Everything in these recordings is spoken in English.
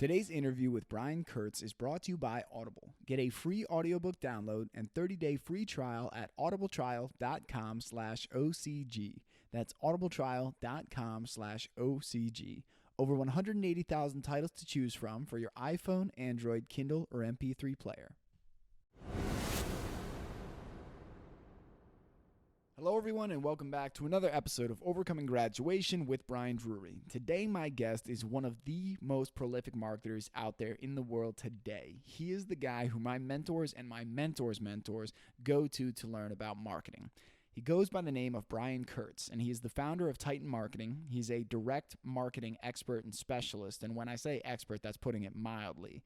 Today's interview with Brian Kurtz is brought to you by Audible. Get a free audiobook download and 30-day free trial at audibletrial.com/OCG. That's audibletrial.com/OCG. Over 180,000 titles to choose from for your iPhone, Android, Kindle, or MP3 player. Hello everyone and welcome back to another episode of Overcoming Graduation with Brian Drury. Today my guest is one of the most prolific marketers out there in the world today. He is the guy who my mentors and my mentors' mentors go to learn about marketing. He goes by the name of Brian Kurtz, and he is the founder of Titan Marketing. He's a direct marketing expert and specialist, and when I say expert, that's putting it mildly,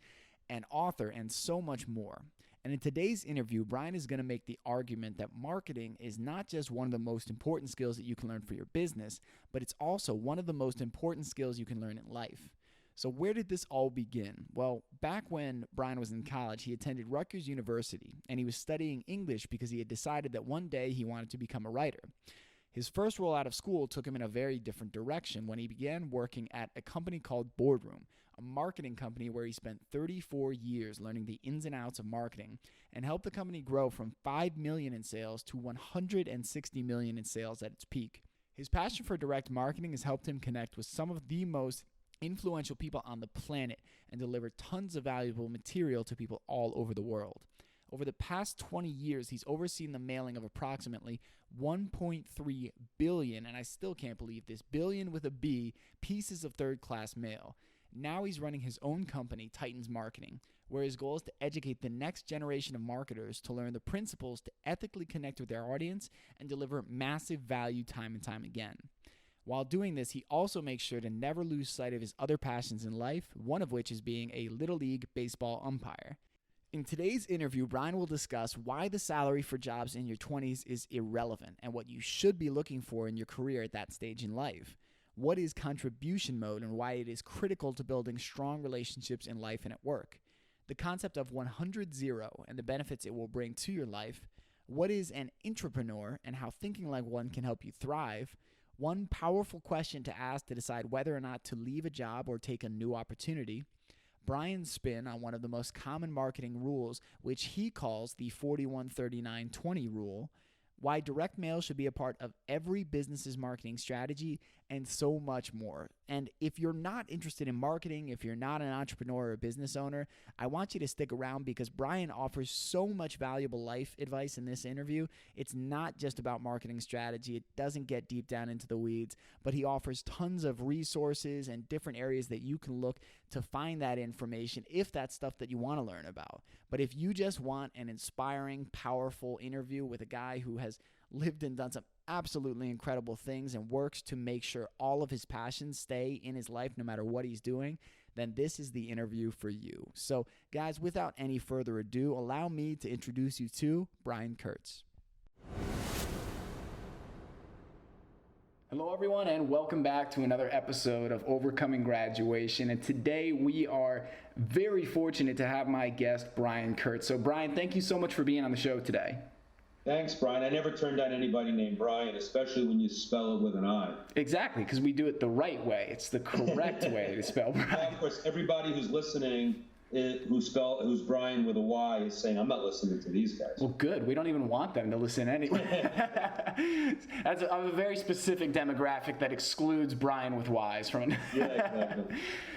an author, and so much more. And in today's interview, Brian is going to make the argument that marketing is not just one of the most important skills that you can learn for your business, but it's also one of the most important skills you can learn in life. So where did this all begin? Well, back when Brian was in college, he attended Rutgers University, and he was studying English because he had decided that one day he wanted to become a writer. His first role out of school took him in a very different direction when he began working at a company called Boardroom, a marketing company where he spent 34 years learning the ins and outs of marketing and helped the company grow from $5 million in sales to $160 million in sales at its peak. His passion for direct marketing has helped him connect with some of the most influential people on the planet and deliver tons of valuable material to people all over the world. Over the past 20 years, he's overseen the mailing of approximately 1.3 billion, and I still can't believe this, billion with a B, pieces of third-class mail. Now he's running his own company, Titan Marketing, where his goal is to educate the next generation of marketers to learn the principles to ethically connect with their audience and deliver massive value time and time again. While doing this, he also makes sure to never lose sight of his other passions in life, one of which is being a Little League baseball umpire. In today's interview, Brian will discuss why the salary for jobs in your 20s is irrelevant and what you should be looking for in your career at that stage in life. What is contribution mode and why it is critical to building strong relationships in life and at work. The concept of 100-0 and the benefits it will bring to your life. What is an entrepreneur and how thinking like one can help you thrive. One powerful question to ask to decide whether or not to leave a job or take a new opportunity. Brian's spin on one of the most common marketing rules, which he calls the 41-39-20 rule, why direct mail should be a part of every business's marketing strategy, and so much more. And if you're not interested in marketing, if you're not an entrepreneur or a business owner, I want you to stick around because Brian offers so much valuable life advice in this interview. It's not just about marketing strategy. It doesn't get deep down into the weeds, but he offers tons of resources and different areas that you can look to find that information if that's stuff that you want to learn about. But if you just want an inspiring, powerful interview with a guy who has lived and done some absolutely incredible things and works to make sure all of his passions stay in his life no matter what he's doing, then this is the interview for you. So guys, without any further ado, allow me to introduce you to Brian Kurtz. Hello everyone and welcome back to another episode of Overcoming Graduation, and today we are very fortunate to have my guest Brian Kurtz. So Brian, thank you so much for being on the show today. Thanks, Brian. I never turned down anybody named Brian, especially when you spell it with an I. Exactly, because we do it the right way. It's the correct way to spell Brian. Well, of course, everybody who's listening who's Brian with a Y is saying, I'm not listening to these guys. Well, good. We don't even want them to listen anyway. I'm a very specific demographic that excludes Brian with Ys from it. Yeah, exactly.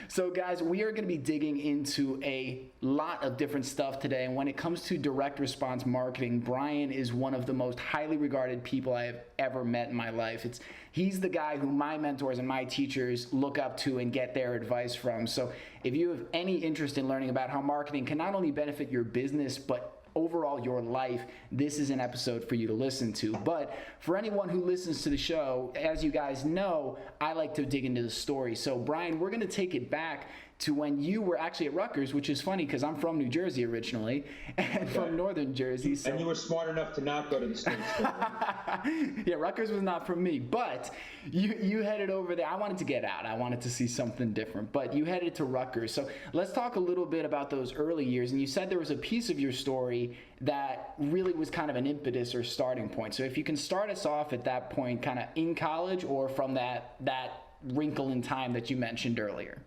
So guys, we are going to be digging into a lot of different stuff today. And when it comes to direct response marketing, Brian is one of the most highly regarded people I have ever met in my life. He's the guy who my mentors and my teachers look up to and get their advice from. So if you have any interest in learning about how marketing can not only benefit your business, but overall your life, this is an episode for you to listen to. But for anyone who listens to the show, as you guys know, I like to dig into the story. So Brian, we're going to take it back to when you were actually at Rutgers, which is funny because I'm from New Jersey originally and from northern Jersey. So. And you were smart enough to not go to the States. Yeah, Rutgers was not for me, but you headed over there. I wanted to get out. I wanted to see something different, but you headed to Rutgers. So let's talk a little bit about those early years. And you said there was a piece of your story that really was kind of an impetus or starting point. So if you can start us off at that point, kind of in college or from that wrinkle in time that you mentioned earlier.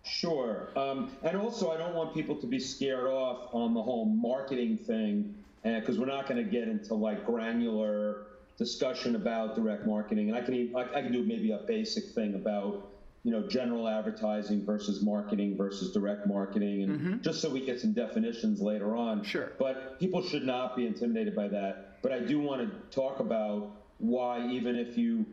Sure. And also, I don't want people to be scared off on the whole marketing thing, because we're not going to get into like granular discussion about direct marketing. And I can do maybe a basic thing about, general advertising versus marketing versus direct marketing, and just so we get some definitions later on. Sure. But people should not be intimidated by that. But I do want to talk about why, even if you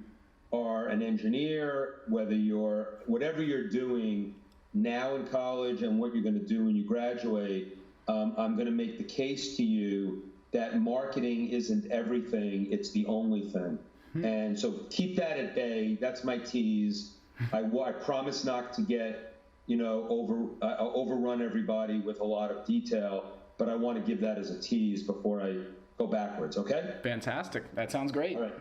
are an engineer, whatever you're doing now in college and what you're going to do when you graduate, I'm going to make the case to you that marketing isn't everything, it's the only thing. And so keep that at bay. That's my tease. I promise not to get, overrun everybody with a lot of detail, but I want to give that as a tease before I go backwards, okay? Fantastic. That sounds great. All right.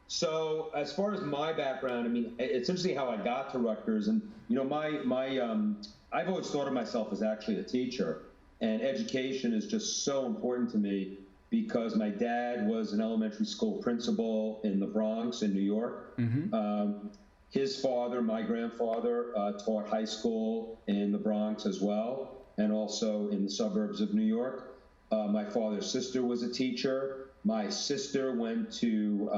So as far as my background, I mean, it's interesting how I got to Rutgers, and I've always thought of myself as actually a teacher, and education is just so important to me because my dad was an elementary school principal in the Bronx in New York. His father, my grandfather, taught high school in the Bronx as well, and also in the suburbs of New York. My father's sister was a teacher. My sister went to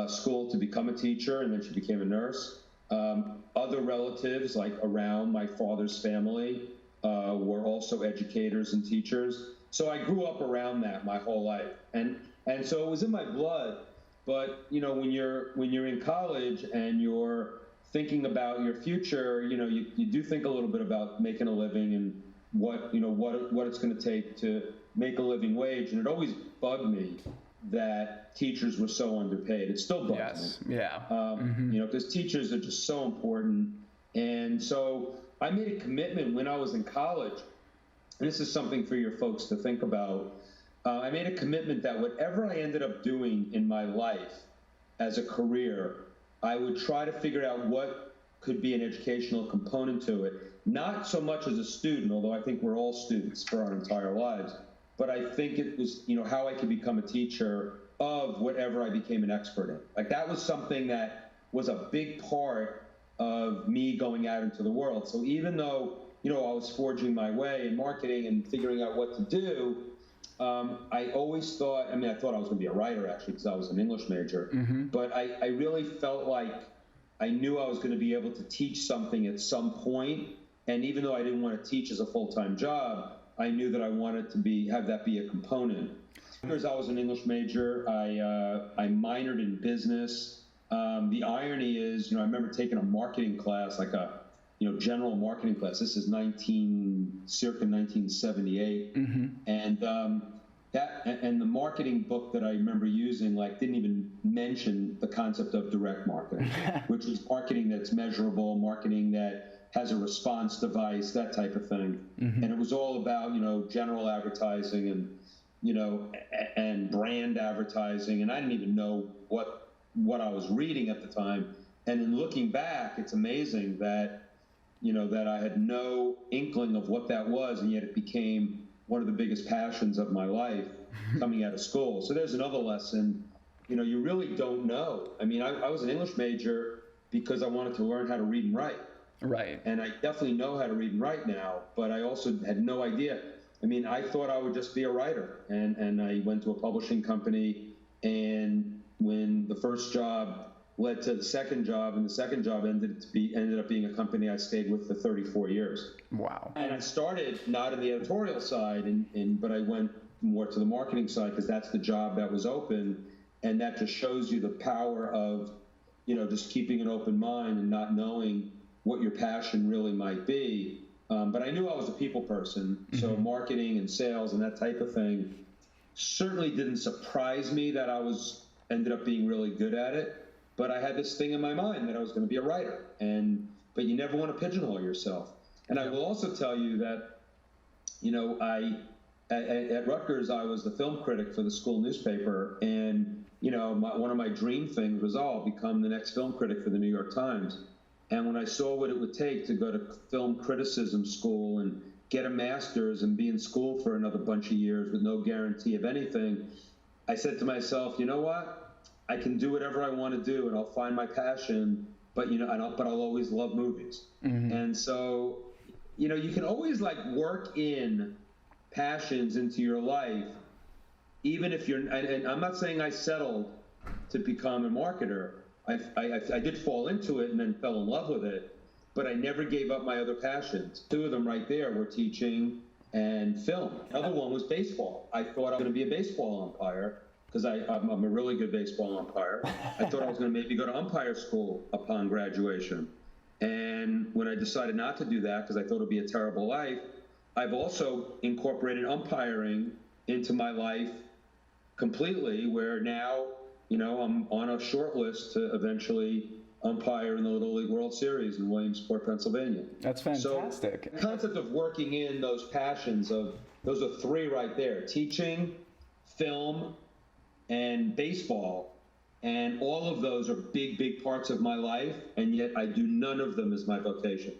school to become a teacher, and then she became a nurse. Other relatives, like around my father's family, were also educators and teachers. So I grew up around that my whole life, and so it was in my blood. But when you're in college and you're thinking about your future, you do think a little bit about making a living and what it's going to take to make a living wage. And it always bugged me that teachers were so underpaid. It still bugs me. Yeah. Because teachers are just so important. And so I made a commitment when I was in college, and this is something for your folks to think about. I made a commitment that whatever I ended up doing in my life as a career, I would try to figure out what could be an educational component to it. Not so much as a student, although I think we're all students for our entire lives, but I think it was, how I could become a teacher of whatever I became an expert in. Like that was something that was a big part of me going out into the world. So even though, I was forging my way in marketing and figuring out what to do, I always thought, I thought I was going to be a writer, actually, because I was an English major. But I really felt like I knew I was going to be able to teach something at some point. And even though I didn't want to teach as a full-time job, I knew that I wanted to have that be a component. Because I was an English major, I minored in business. The irony is, I remember taking a marketing class, like a general marketing class. This is circa 1978, and the marketing book that I remember using didn't even mention the concept of direct marketing, which is marketing that's measurable, marketing that has a response device, that type of thing. And it was all about general advertising and brand advertising, and I didn't even know what I was reading at the time. And in looking back, it's amazing that that I had no inkling of what that was, and yet it became one of the biggest passions of my life coming out of school. So there's another lesson. You really don't know. I was an English major because I wanted to learn how to read and write. Right. And I definitely know how to read and write now, but I also had no idea. I thought I would just be a writer, and I went to a publishing company, and when the first job led to the second job, and the second job ended up being a company I stayed with for 34 years. Wow. And I started not in the editorial side, but I went more to the marketing side because that's the job that was open, and that just shows you the power of, just keeping an open mind and not knowing what your passion really might be. But I knew I was a people person, so marketing and sales and that type of thing certainly didn't surprise me that I ended up being really good at it. But I had this thing in my mind that I was going to be a writer, but you never want to pigeonhole yourself. And I will also tell you that, at Rutgers, I was the film critic for the school newspaper, and one of my dream things was, I'll become the next film critic for the New York Times. And when I saw what it would take to go to film criticism school and get a master's and be in school for another bunch of years with no guarantee of anything, I said to myself, you know what? I can do whatever I want to do, and I'll find my passion but but I'll always love movies. And so, you can always like work in passions into your life, even if and I'm not saying I settled to become a marketer. I did fall into it and then fell in love with it, but I never gave up my other passions. Two of them right there were teaching and film. Another one was baseball. I thought I was going to be a baseball umpire because I'm a really good baseball umpire. I thought I was going to maybe go to umpire school upon graduation. And when I decided not to do that because I thought it would be a terrible life, I've also incorporated umpiring into my life completely, where now, I'm on a short list to eventually umpire in the Little League World Series in Williamsport, Pennsylvania. That's fantastic. So the concept of working in those passions those are three right there: teaching, film, and baseball. And all of those are big, big parts of my life, and yet I do none of them as my vocation.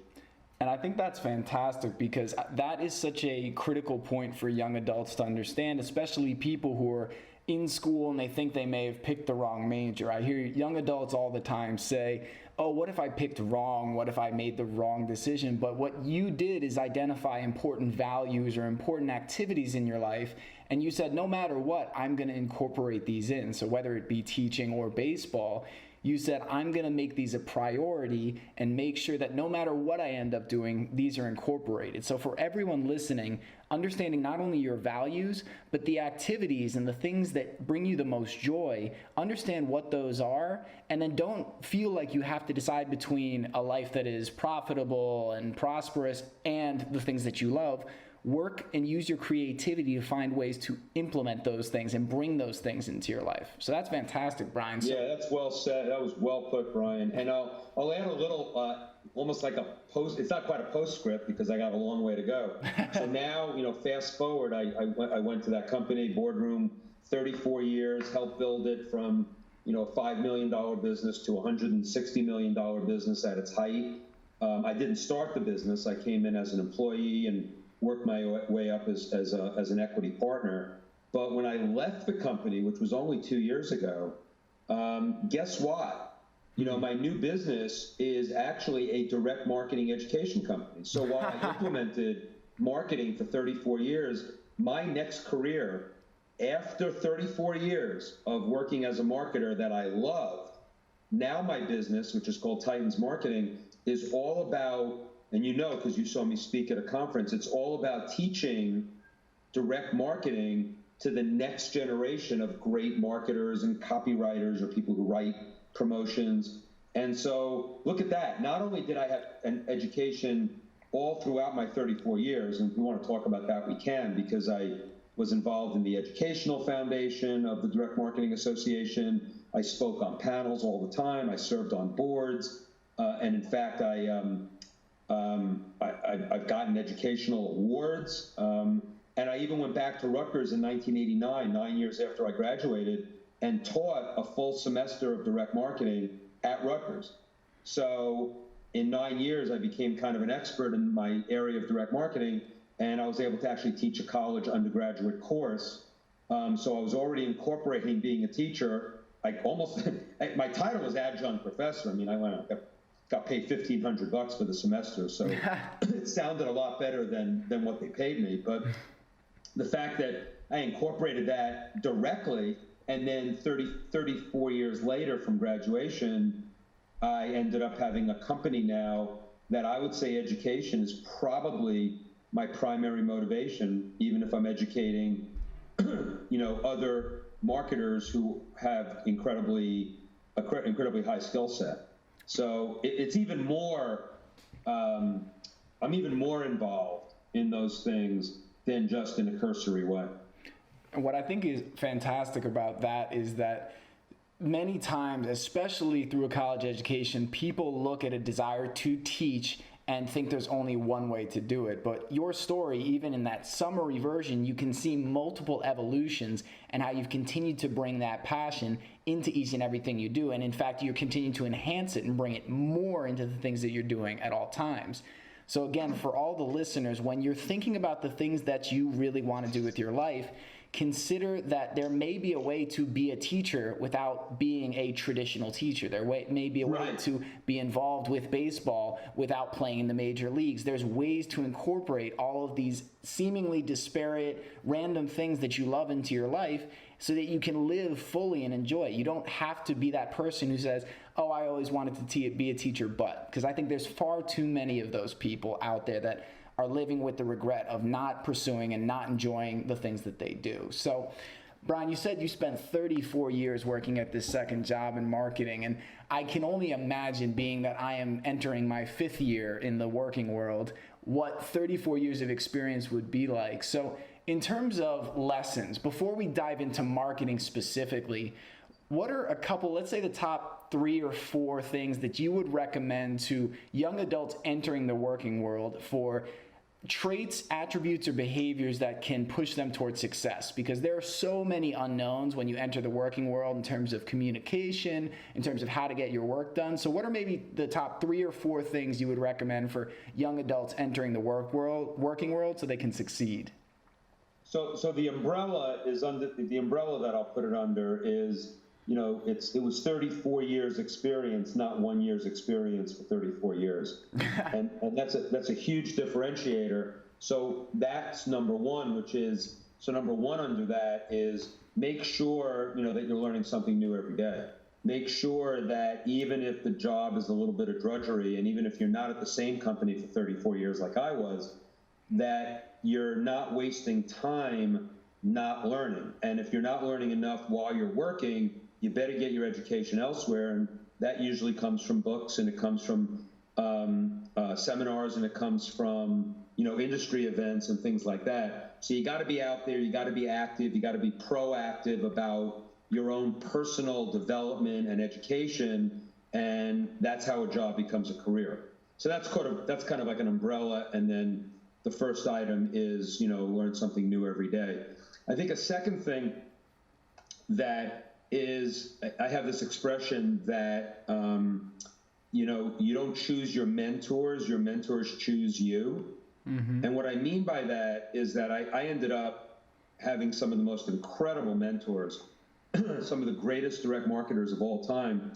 And I think that's fantastic, because that is such a critical point for young adults to understand, especially people who are in school and they think they may have picked the wrong major. I hear young adults all the time say, oh, what if I picked wrong? What if I made the wrong decision? But what you did is identify important values or important activities in your life, and you said, no matter what, I'm going to incorporate these in. So whether it be teaching or baseball, you said, I'm going to make these a priority and make sure that no matter what I end up doing, these are incorporated. So for everyone listening, understanding not only your values, but the activities and the things that bring you the most joy, understand what those are, and then don't feel like you have to decide between a life that is profitable and prosperous and the things that you love. Work and use your creativity to find ways to implement those things and bring those things into your life. So that's fantastic, Brian. Yeah, that's well said. That was well put, Brian. And I'll add a little, almost like a post. It's not quite a postscript because I got a long way to go. So now, fast forward, I went to that company, boardroom, 34 years, helped build it from, a $5 million business to a $160 million business at its height. I didn't start the business. I came in as an employee and worked my way up as an equity partner. But when I left the company, which was only 2 years ago, guess what? My new business is actually a direct marketing education company. So while I implemented marketing for 34 years, my next career, after 34 years of working as a marketer that I loved, now my business, which is called Titans Marketing, is all about, and because you saw me speak at a conference, it's all about teaching direct marketing to the next generation of great marketers and copywriters or people who write promotions. And so look at that. Not only did I have an education all throughout my 34 years, and if we want to talk about that, we can, because I was involved in the educational foundation of the Direct Marketing Association. I spoke on panels all the time. I served on boards. And in fact, I've gotten educational awards, and I even went back to Rutgers in 1989, 9 years after I graduated, and taught a full semester of direct marketing at Rutgers. So in 9 years, I became kind of an expert in my area of direct marketing, and I was able to actually teach a college undergraduate course. So I was already incorporating being a teacher. My title was adjunct professor. I mean, I got paid $1,500 for the semester, so it sounded a lot better than what they paid me. But the fact that I incorporated that directly, and then 34 years later from graduation, I ended up having a company now that I would say education is probably my primary motivation, even if I'm educating, other marketers who have incredibly high skill set. So it's even more, I'm even more involved in those things than just in a cursory way. And what I think is fantastic about that is that many times, especially through a college education, people look at a desire to teach and think there's only one way to do it. But your story, even in that summary version, you can see multiple evolutions and how you've continued to bring that passion into each and everything you do. And in fact, you're continuing to enhance it and bring it more into the things that you're doing at all times. So again, for all the listeners, when you're thinking about the things that you really want to do with your life, consider that there may be a way to be a teacher without being a traditional teacher. There may be a way to be involved with baseball without playing in the major leagues. There's ways to incorporate all of these seemingly disparate, random things that you love into your life so that you can live fully and enjoy it. You don't have to be that person who says, oh, I always wanted to be a teacher, but, because I think there's far too many of those people out there that are living with the regret of not pursuing and not enjoying the things that they do. So, Brian, you said you spent 34 years working at this second job in marketing, and I can only imagine, being that I am entering my 5th year in the working world, what 34 years of experience would be like. So, in terms of lessons, before we dive into marketing specifically, what are a couple, let's say the top 3 or 4 things that you would recommend to young adults entering the working world for traits, attributes, or behaviors that can push them towards success? Because there are so many unknowns when you enter the working world in terms of communication, in terms of how to get your work done. So what are maybe the top 3 or 4 things you would recommend for young adults entering the working world so they can succeed? So the umbrella that I'll put it under is, it was 34 years experience, not 1 year's experience for 34 years. and that's a huge differentiator. So that's number one, number one under that is make sure, that you're learning something new every day. Make sure that even if the job is a little bit of drudgery, and even if you're not at the same company for 34 years like I was, that you're not wasting time not learning. And if you're not learning enough while you're working, you better get your education elsewhere. And that usually comes from books, and it comes from seminars, and it comes from, industry events and things like that. So you got to be out there, you got to be active, you got to be proactive about your own personal development and education. And that's how a job becomes a career. So that's kind of like an umbrella. And then the first item is, learn something new every day. I think a second thing that is, I have this expression that, you don't choose your mentors choose you. Mm-hmm. And what I mean by that is that I ended up having some of the most incredible mentors. Some of the greatest direct marketers of all time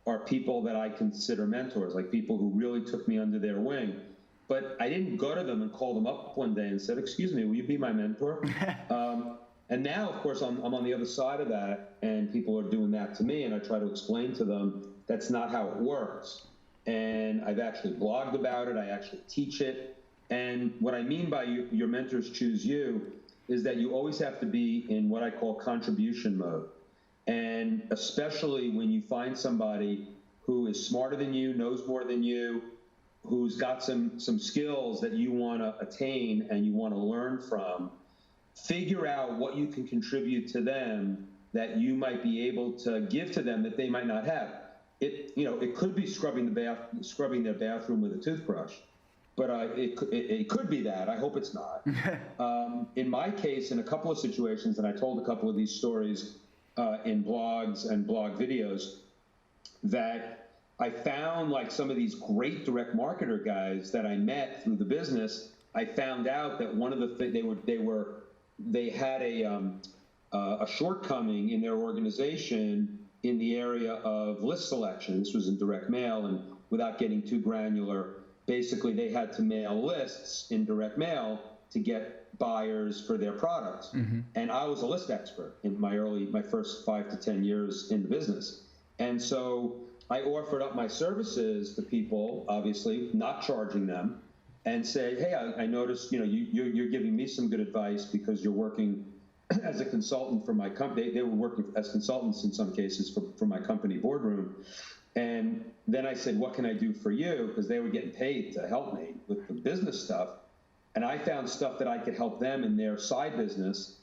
are people that I consider mentors, like people who really took me under their wing. But I didn't go to them and call them up one day and said, excuse me, will you be my mentor? And now, of course, I'm on the other side of that, and people are doing that to me, and I try to explain to them that's not how it works. And I've actually blogged about it. I actually teach it. And what I mean by your mentors choose you is that you always have to be in what I call contribution mode. And especially when you find somebody who is smarter than you, knows more than you, who's got some skills that you want to attain and you want to learn from, figure out what you can contribute to them that you might be able to give to them that they might not have. It could be scrubbing their bathroom with a toothbrush, but it could be that. I hope it's not. In my case, in a couple of situations, and I told a couple of these stories in blogs and blog videos, that I found, like, some of these great direct marketer guys that I met through the business. I found out that one of the things they had a shortcoming in their organization in the area of list selection. This was in direct mail, and without getting too granular, basically they had to mail lists in direct mail to get buyers for their products. Mm-hmm. And I was a list expert in my first 5 to 10 years in the business. And so I offered up my services to people, obviously not charging them, and say, hey, I noticed, you're giving me some good advice because you're working as a consultant for my company. They were working as consultants in some cases for my company boardroom. And then I said, what can I do for you? Because they were getting paid to help me with the business stuff. And I found stuff that I could help them in their side business.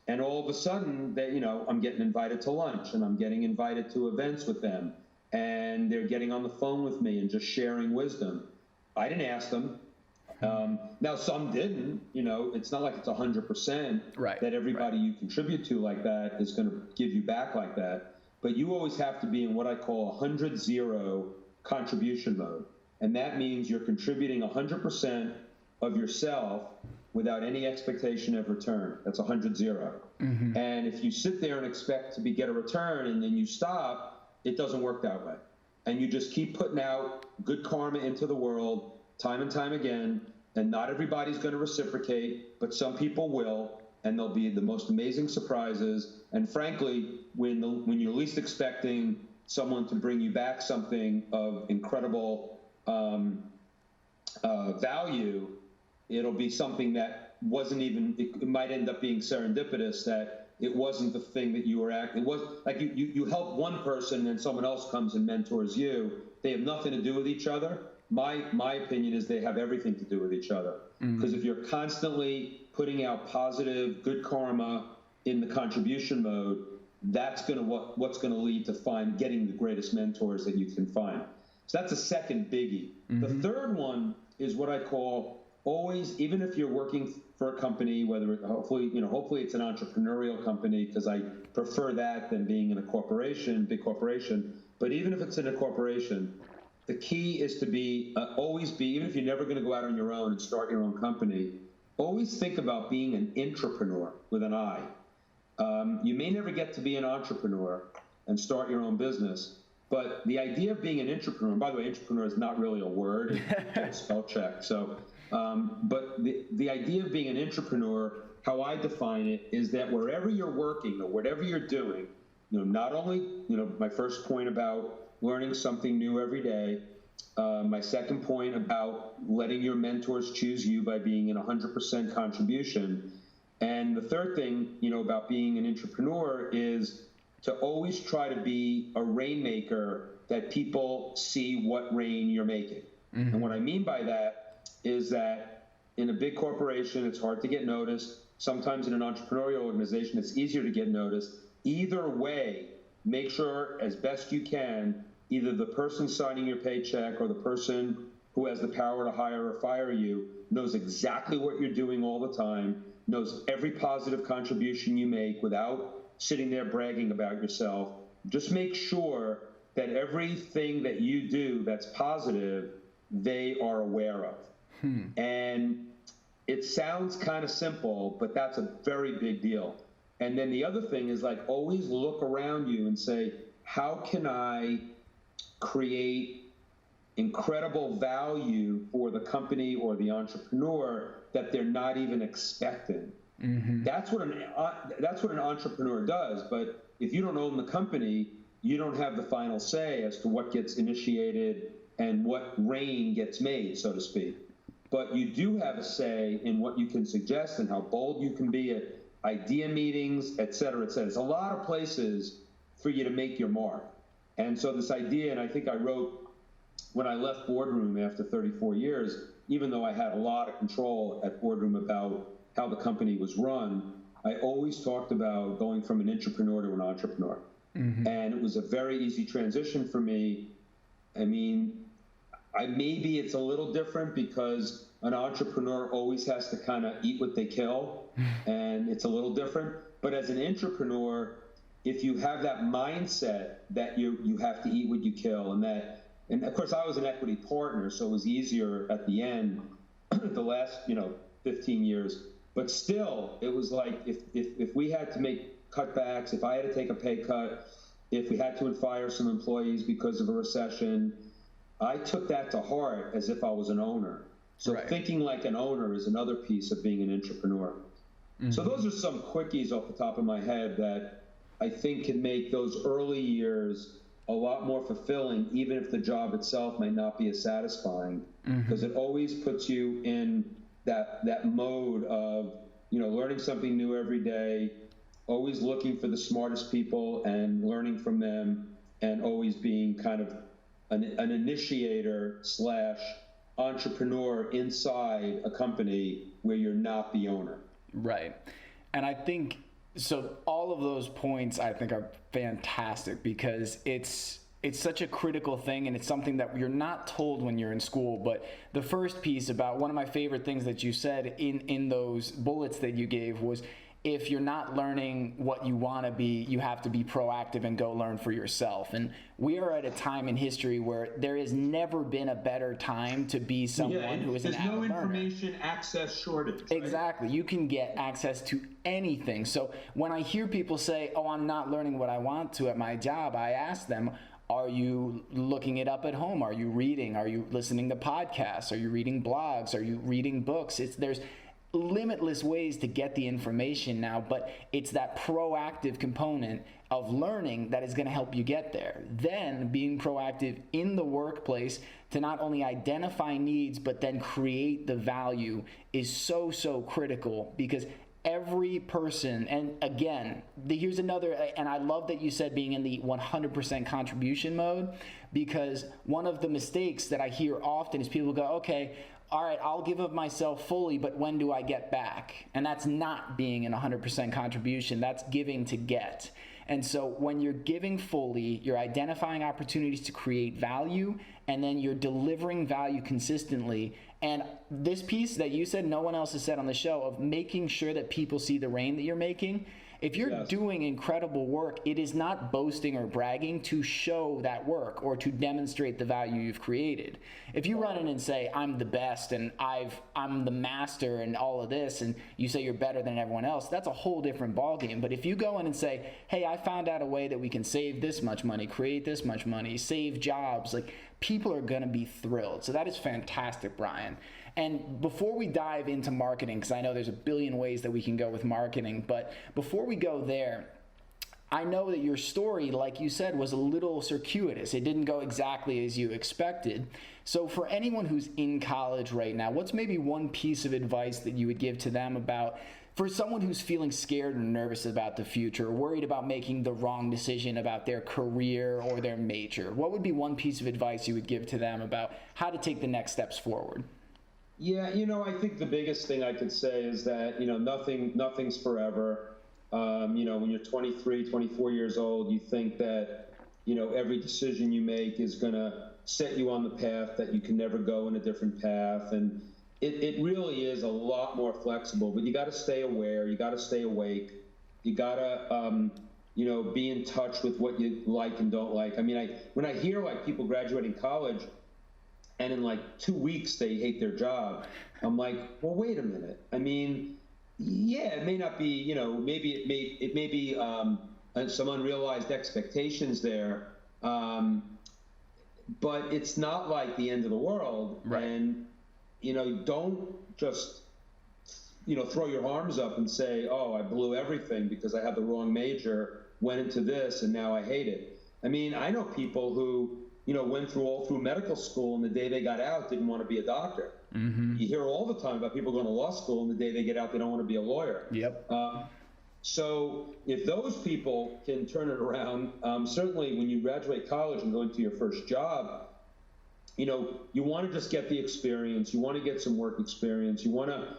And all of a sudden, I'm getting invited to lunch, and I'm getting invited to events with them. And they're getting on the phone with me and just sharing wisdom. I didn't ask them. Now, some didn't. It's not like it's 100% that everybody you contribute to like that is going to give you back like that. But you always have to be in what I call 100-0 contribution mode. And that means you're contributing 100% of yourself without any expectation of return. That's 100-0. And if you sit there and expect to get a return and then you stop, it doesn't work that way. And you just keep putting out good karma into the world time and time again. And not everybody's going to reciprocate, but some people will. And there'll be the most amazing surprises. And frankly, when you're least expecting someone to bring you back something of incredible value, it'll be something that wasn't even, it might end up being serendipitous, that it wasn't the thing that you were it was like you help one person and someone else comes and mentors you. They have nothing to do with each other. My opinion is they have everything to do with each other. Because if you're constantly putting out positive, good karma in the contribution mode, that's what's going to lead to getting the greatest mentors that you can find. So that's a second biggie. The third one is what I call always, even if you're working for a company, whether hopefully it's an entrepreneurial company, because I prefer that than being in a corporation, big corporation. But even if it's in a corporation, the key is to always be, even if you're never going to go out on your own and start your own company, always think about being an intrapreneur with an I. You may never get to be an entrepreneur and start your own business, but the idea of being an intrapreneur, and by the way, intrapreneur is not really a word, it's spell check. So, but the idea of being an intrapreneur, how I define it, is that wherever you're working or whatever you're doing, not only, my first point about learning something new every day, my second point about letting your mentors choose you by being in 100% contribution, and the third thing, about being an entrepreneur is to always try to be a rainmaker that people see what rain you're making. And what I mean by that is that in a big corporation, it's hard to get noticed. Sometimes in an entrepreneurial organization, it's easier to get noticed. Either way, make sure as best you can, either the person signing your paycheck or the person who has the power to hire or fire you knows exactly what you're doing all the time, knows every positive contribution you make without sitting there bragging about yourself. Just make sure that everything that you do that's positive, they are aware of. And it sounds kind of simple, but that's a very big deal. And then the other thing is, like, always look around you and say, how can I create incredible value for the company or the entrepreneur that they're not even expecting? That's what an entrepreneur does. But if you don't own the company, you don't have the final say as to what gets initiated and what rain gets made, so to speak. But you do have a say in what you can suggest and how bold you can be at idea meetings, et cetera, et cetera. There's a lot of places for you to make your mark. And so this idea, and I think I wrote when I left Boardroom after 34 years, even though I had a lot of control at Boardroom about how the company was run, I always talked about going from an intrapreneur to an entrepreneur. And it was a very easy transition for me. I mean, maybe it's a little different because an entrepreneur always has to kind of eat what they kill, and it's a little different. But as an intrapreneur, if you have that mindset that you have to eat what you kill, and of course I was an equity partner, so it was easier at the end, the last 15 years. But still, it was like if we had to make cutbacks, if I had to take a pay cut, if we had to fire some employees because of a recession, I took that to heart as if I was an owner. So thinking like an owner is another piece of being an entrepreneur. So those are some quickies off the top of my head that I think can make those early years a lot more fulfilling, even if the job itself might not be as satisfying, because it always puts you in that mode of learning something new every day, always looking for the smartest people and learning from them, and always being kind of an initiator / entrepreneur inside a company where you're not the owner. Right. And I think, so all of those points I think are fantastic because it's such a critical thing, and it's something that you're not told when you're in school. But the first piece about one of my favorite things that you said in those bullets that you gave was, if you're not learning what you want to be, you have to be proactive and go learn for yourself. And we are at a time in history where there has never been a better time to be someone who is an avid learner. There's no information access shortage. Right? Exactly. You can get access to anything. So when I hear people say, oh, I'm not learning what I want to at my job, I ask them, are you looking it up at home? Are you reading? Are you listening to podcasts? Are you reading blogs? Are you reading books? There's limitless ways to get the information now, but it's that proactive component of learning that is going to help you get there. Then being proactive in the workplace to not only identify needs, but then create the value is so, so critical, because every person, and again, here's another, and I love that you said being in the 100% contribution mode, because one of the mistakes that I hear often is people go, okay, all right, I'll give of myself fully, but when do I get back? And that's not being in 100% contribution, that's giving to get. And so when you're giving fully, you're identifying opportunities to create value, and then you're delivering value consistently. And this piece that you said no one else has said on the show, of making sure that people see the rain that you're making. If you're doing incredible work, it is not boasting or bragging to show that work or to demonstrate the value you've created. If you run in and say, I'm the best and I'm the master and all of this, and you say you're better than everyone else, that's a whole different ballgame. But if you go in and say, hey, I found out a way that we can save this much money, create this much money, save jobs, like, people are going to be thrilled. So that is fantastic, Brian. And before we dive into marketing, because I know there's a billion ways that we can go with marketing, but before we go there, I know that your story, like you said, was a little circuitous. It didn't go exactly as you expected. So for anyone who's in college right now, what's maybe one piece of advice that you would give to them about, for someone who's feeling scared and nervous about the future, worried about making the wrong decision about their career or their major, what would be one piece of advice you would give to them about how to take the next steps forward? Yeah, I think the biggest thing I could say is that, nothing's forever. When you're 23, 24 years old, you think that, every decision you make is going to set you on the path that you can never go in a different path. And it really is a lot more flexible, but you got to stay aware. You got to stay awake. You got to, be in touch with what you like and don't like. I mean, when I hear like people graduating college and in like 2 weeks they hate their job, I'm like, well, wait a minute. I mean, yeah, it may not be, maybe it may be some unrealized expectations there, but it's not like the end of the world. Right. And don't just throw your arms up and say, oh, I blew everything because I had the wrong major, went into this, and now I hate it. I mean, I know people who went all through medical school, and the day they got out didn't want to be a doctor. Mm-hmm. You hear all the time about people going to law school, and the day they get out, they don't want to be a lawyer. Yep. So if those people can turn it around, certainly when you graduate college and go into your first job, you want to just get the experience. You want to get some work experience. You want to,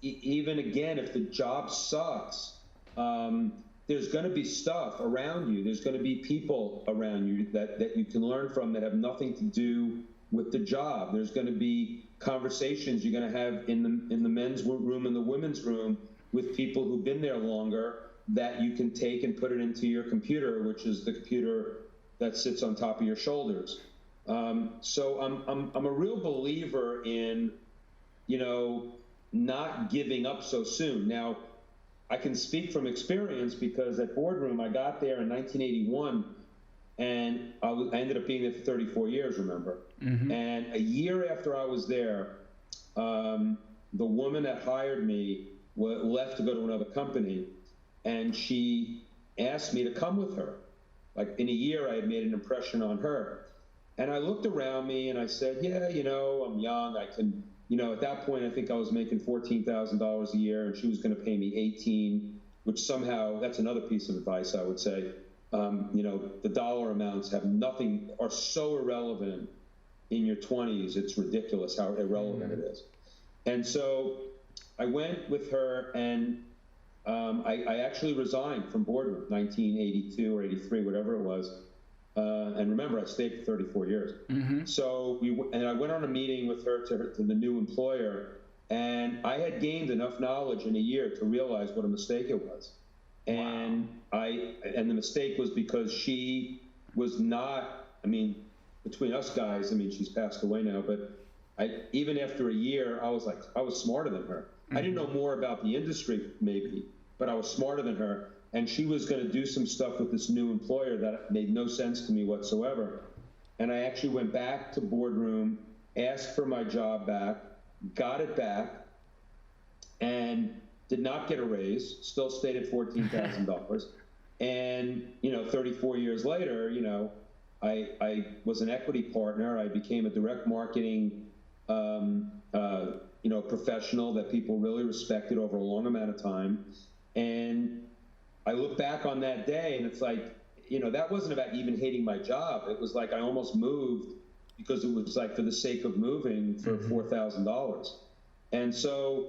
even again, if the job sucks, there's going to be stuff around you. There's going to be people around you that you can learn from that have nothing to do with the job. There's going to be conversations you're going to have in the men's room and the women's room with people who've been there longer that you can take and put it into your computer, which is the computer that sits on top of your shoulders. So I'm a real believer in, not giving up so soon. Now, I can speak from experience because at Boardroom, I got there in 1981, and I ended up being there for 34 years, remember? Mm-hmm. And a year after I was there, the woman that hired me left to go to another company, and she asked me to come with her. Like, in a year, I had made an impression on her. And I looked around me and I said, yeah, I'm young. I can, at that point, I think I was making $14,000 a year, and she was going to pay me $18,000, which somehow, that's another piece of advice I would say. The dollar amounts are so irrelevant in your 20s. It's ridiculous how irrelevant it is. And so I went with her, and I actually resigned from Boardroom, 1982 or 83, whatever it was. And remember, I stayed for 34 years. Mm-hmm. So I went on a meeting with her to the new employer, And I had gained enough knowledge in a year to realize what a mistake it was. And and the mistake was because she was not, I mean, between us guys, I mean, she's passed away now, but even after a year, I was like, I was smarter than her. I didn't know more about the industry, maybe, but I was smarter than her. And she was going to do some stuff with this new employer that made no sense to me whatsoever. And I actually went back to boardroom, asked for my job back, got it back, and did not get a raise, still stayed at $14,000. And, 34 years later, I was an equity partner. I became a direct marketing, professional that people really respected over a long amount of time. And I look back on that day and it's like, that wasn't about even hating my job. It was like I almost moved because it was like for the sake of moving for $4,000. And so,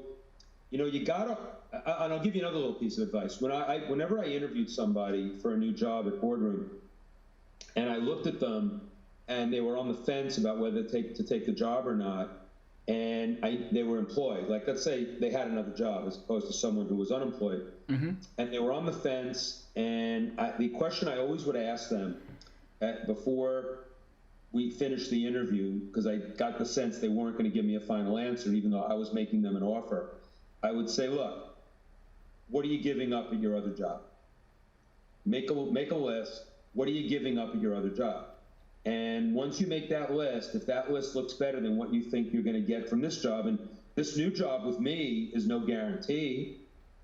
you gotta, and I'll give you another little piece of advice. Whenever I interviewed somebody for a new job at boardroom, and I looked at them and they were on the fence about whether to take the job or not, and they were employed. Like, let's say they had another job as opposed to someone who was unemployed, and they were on the fence. And the question I always would ask them before we finished the interview, because I got the sense they weren't going to give me a final answer, even though I was making them an offer, I would say, look, what are you giving up at your other job? Make a list. What are you giving up at your other job? And once you make that list, if that list looks better than what you think you're going to get from this job, and this new job with me is no guarantee.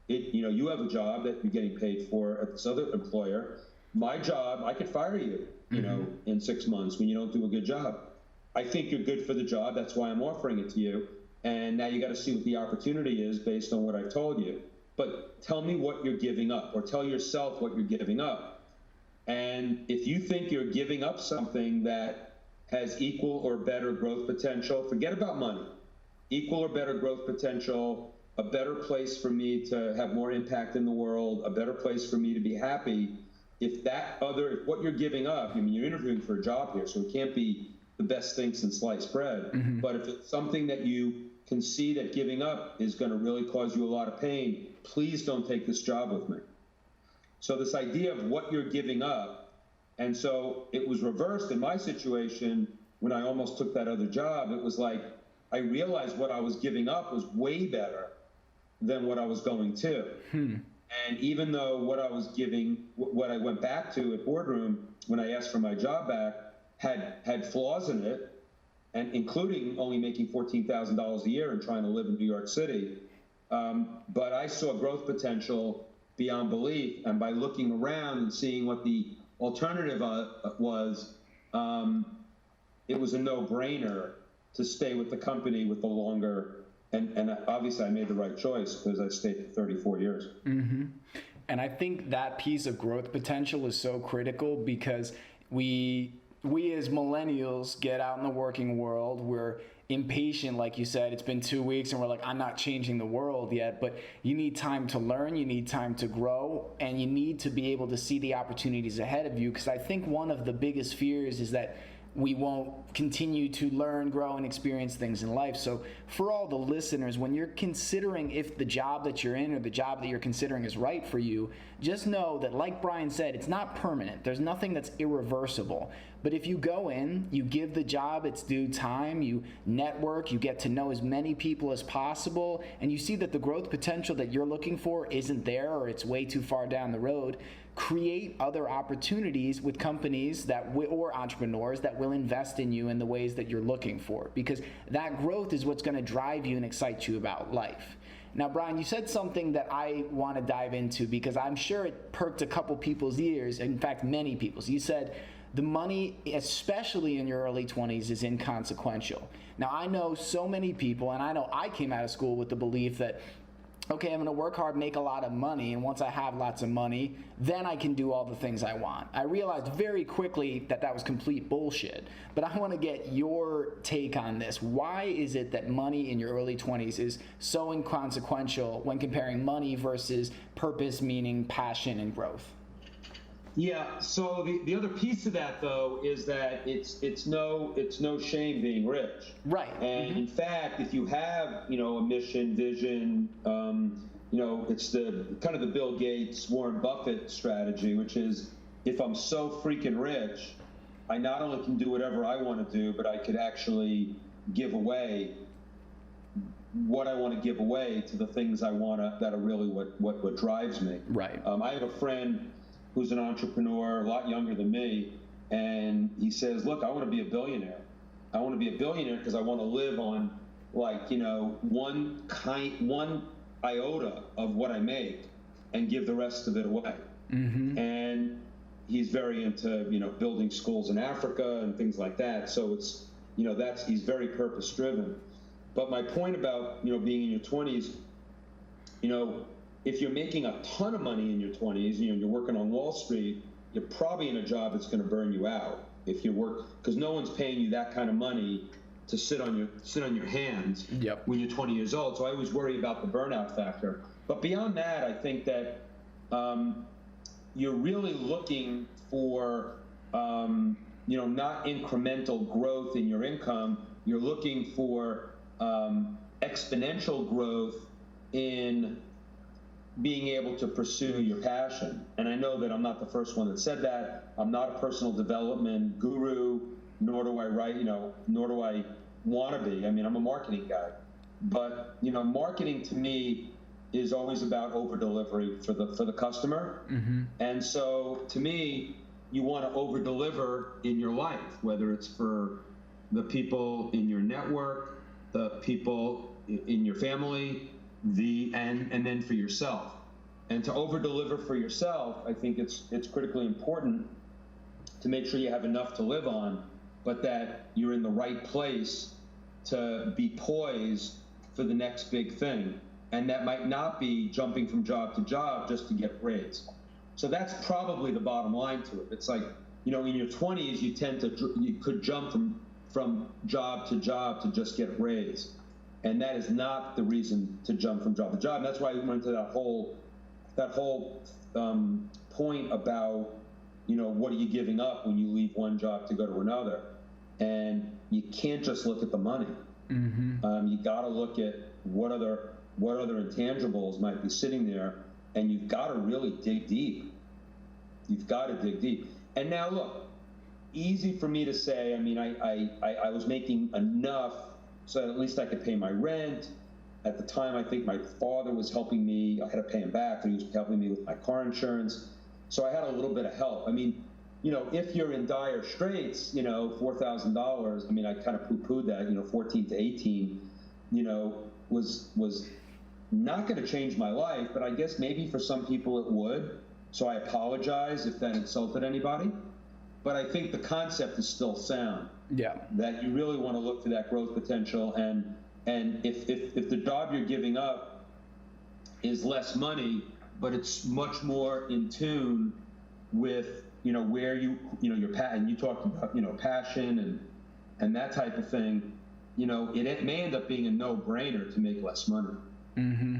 You have a job that you're getting paid for at this other employer. My job, I could fire you, in 6 months when you don't do a good job. I think you're good for the job. That's why I'm offering it to you. And now you got to see what the opportunity is based on what I've told you. But tell me what you're giving up, or tell yourself what you're giving up. And if you think you're giving up something that has equal or better growth potential, forget about money. Equal or better growth potential, a better place for me to have more impact in the world, a better place for me to be happy. If what you're giving up, you're interviewing for a job here, so it can't be the best thing since sliced bread. But if it's something that you can see that giving up is going to really cause you a lot of pain, please don't take this job with me. So this idea of what you're giving up, and so it was reversed in my situation when I almost took that other job. It was like I realized what I was giving up was way better than what I was going to. And even though what I was giving, what I went back to at boardroom when I asked for my job back had flaws in it, and including only making $14,000 a year and trying to live in New York City. But I saw growth potential beyond belief, and by looking around and seeing what the alternative was, it was a no-brainer to stay with the company with the longer, and obviously I made the right choice because I stayed for 34 years. And I think that piece of growth potential is so critical because we as millennials get out in the working world, we're impatient, like you said. It's been 2 weeks and we're like, I'm not changing the world yet. But you need time to learn, you need time to grow, and you need to be able to see the opportunities ahead of you. Because I think one of the biggest fears is that we won't continue to learn, grow, and experience things in life. So for all the listeners, when you're considering if the job that you're in or the job that you're considering is right for you, just know that, like Brian said, it's not permanent. There's nothing that's irreversible. But if you go in, you give the job its due time, you network, you get to know as many people as possible, and you see that the growth potential that you're looking for isn't there, or it's way too far down the road, create other opportunities with companies or entrepreneurs that will invest in you in the ways that you're looking for, because that growth is what's going to drive you and excite you about life. Now, Brian, you said something that I want to dive into because I'm sure it perked a couple people's ears, in fact, many people's. You said the money, especially in your early 20s, is inconsequential. Now, I know so many people, and I know I came out of school with the belief that, okay, I'm going to work hard, make a lot of money, and once I have lots of money, then I can do all the things I want. I realized very quickly that that was complete bullshit. But I want to get your take on this. Why is it that money in your early 20s is so inconsequential when comparing money versus purpose, meaning, passion, and growth? Yeah. So the other piece of that though is that it's no shame being rich. Right. And in fact, if you have a mission, vision, it's the kind of the Bill Gates, Warren Buffett strategy, which is if I'm so freaking rich, I not only can do whatever I want to do, but I could actually give away what I want to give away to the things I want to, that are really what drives me. Right. I have a friend who's an entrepreneur, a lot younger than me, and he says, look, I want to be a billionaire. I want to be a billionaire because I want to live on one iota of what I make and give the rest of it away. Mm-hmm. And he's very into, building schools in Africa and things like that. So it's, he's very purpose driven. But my point about, being in your 20s, if you're making a ton of money in your 20s, you're working on Wall Street, you're probably in a job that's going to burn you out if you work, because no one's paying you that kind of money to sit on your hands when you're 20 years old. So I always worry about the burnout factor. But beyond that, I think that you're really looking for not incremental growth in your income. You're looking for exponential growth in being able to pursue your passion. And I know that I'm not the first one that said that. I'm not a personal development guru, nor do I write, nor do I want to be. I mean, I'm a marketing guy. But, marketing to me is always about over delivery for the customer. Mm-hmm. And so to me, you want to over deliver in your life, whether it's for the people in your network, the people in your family, and then for yourself. And to over deliver for yourself, I think it's critically important to make sure you have enough to live on, but that you're in the right place to be poised for the next big thing. And that might not be jumping from job to job just to get raised. So that's probably the bottom line to it. It's like, in your 20s, you could jump from job to just get raised. And that is not the reason to jump from job to job. And that's why I went into that whole point about, what are you giving up when you leave one job to go to another? And you can't just look at the money. Mm-hmm. You got to look at what other intangibles might be sitting there, and you've got to really dig deep. You've got to dig deep. And now look, easy for me to say. I mean, I was making enough so that at least I could pay my rent. At the time, I think my father was helping me. I had to pay him back, but he was helping me with my car insurance. So I had a little bit of help. I mean, if you're in dire straits, $4,000, I mean, I kind of poo-pooed that, 14 to 18, was not going to change my life, but I guess maybe for some people it would. So I apologize if that insulted anybody. But I think the concept is still sound. Yeah. That you really want to look for that growth potential, and if the job you're giving up is less money, but it's much more in tune with where your passion. You talked about passion and that type of thing. It may end up being a no-brainer to make less money. Mm-hmm.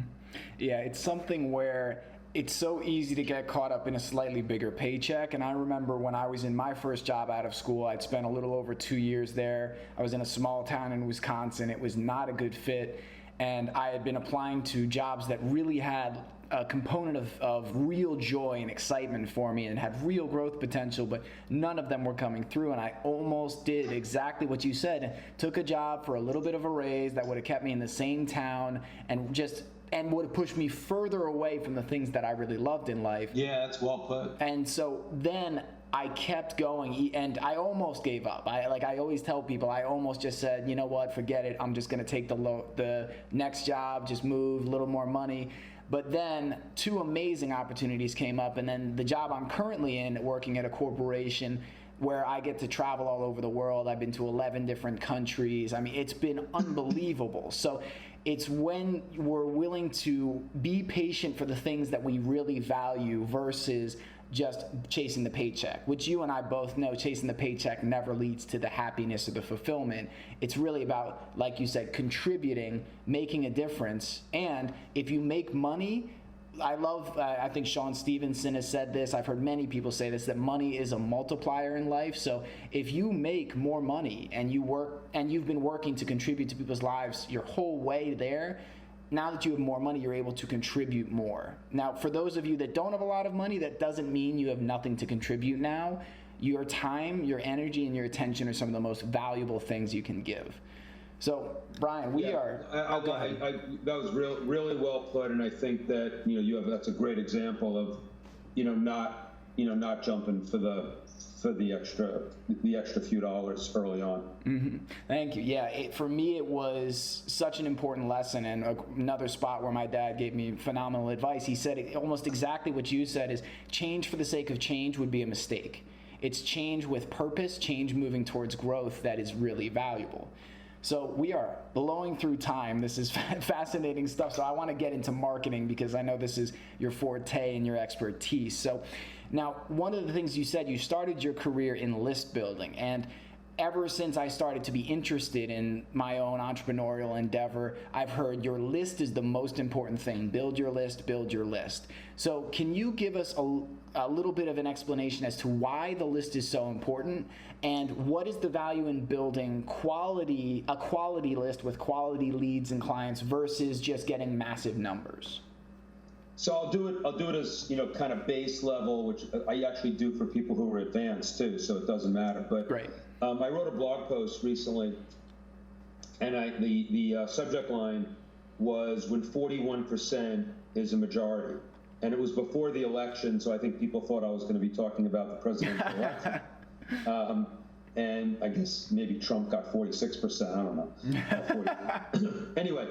Yeah, it's something where it's so easy to get caught up in a slightly bigger paycheck. And I remember when I was in my first job out of school, I'd spent a little over 2 years there. I was in a small town in Wisconsin. It was not a good fit. And I had been applying to jobs that really had a component of real joy and excitement for me and had real growth potential, but none of them were coming through. And I almost did exactly what you said. Took a job for a little bit of a raise that would have kept me in the same town and would have pushed me further away from the things that I really loved in life. Yeah, that's well put. And so then I kept going, and I almost gave up. I always tell people, I almost just said, you know what, forget it. I'm just going to take the next job, just move, a little more money. But then 2 amazing opportunities came up, and then the job I'm currently in, working at a corporation where I get to travel all over the world. I've been to 11 different countries. I mean, it's been unbelievable. So it's when we're willing to be patient for the things that we really value versus just chasing the paycheck, which you and I both know chasing the paycheck never leads to the happiness or the fulfillment. It's really about, like you said, contributing, making a difference. And if you make money, I love, I think Sean Stevenson has said this, I've heard many people say this, that money is a multiplier in life. So if you make more money and you've been working to contribute to people's lives your whole way there, now that you have more money, you're able to contribute more. Now, for those of you that don't have a lot of money, that doesn't mean you have nothing to contribute now. Your time, your energy, and your attention are some of the most valuable things you can give. So, Brian, go ahead. That was really well put, and I think that that's a great example of not jumping for the extra few dollars early on. Mm-hmm. Thank you. Yeah, for me it was such an important lesson, and another spot where my dad gave me phenomenal advice. He said almost exactly what you said: is change for the sake of change would be a mistake. It's change with purpose, change moving towards growth that is really valuable. So we are blowing through time. This is fascinating stuff. So I want to get into marketing because I know this is your forte and your expertise. So now, one of the things you said, you started your career in list building. And ever since I started to be interested in my own entrepreneurial endeavor, I've heard your list is the most important thing. Build your list, build your list. So can you give us a little bit of an explanation as to why the list is so important, and what is the value in building a quality list with quality leads and clients versus just getting massive numbers? So I'll do it as kind of base level, which I actually do for people who are advanced too, so it doesn't matter. But Great. I wrote a blog post recently, and the subject line was "When 41% is a majority," and it was before the election, so I think people thought I was going to be talking about the presidential election. And I guess maybe Trump got 46%. I don't know. Anyway,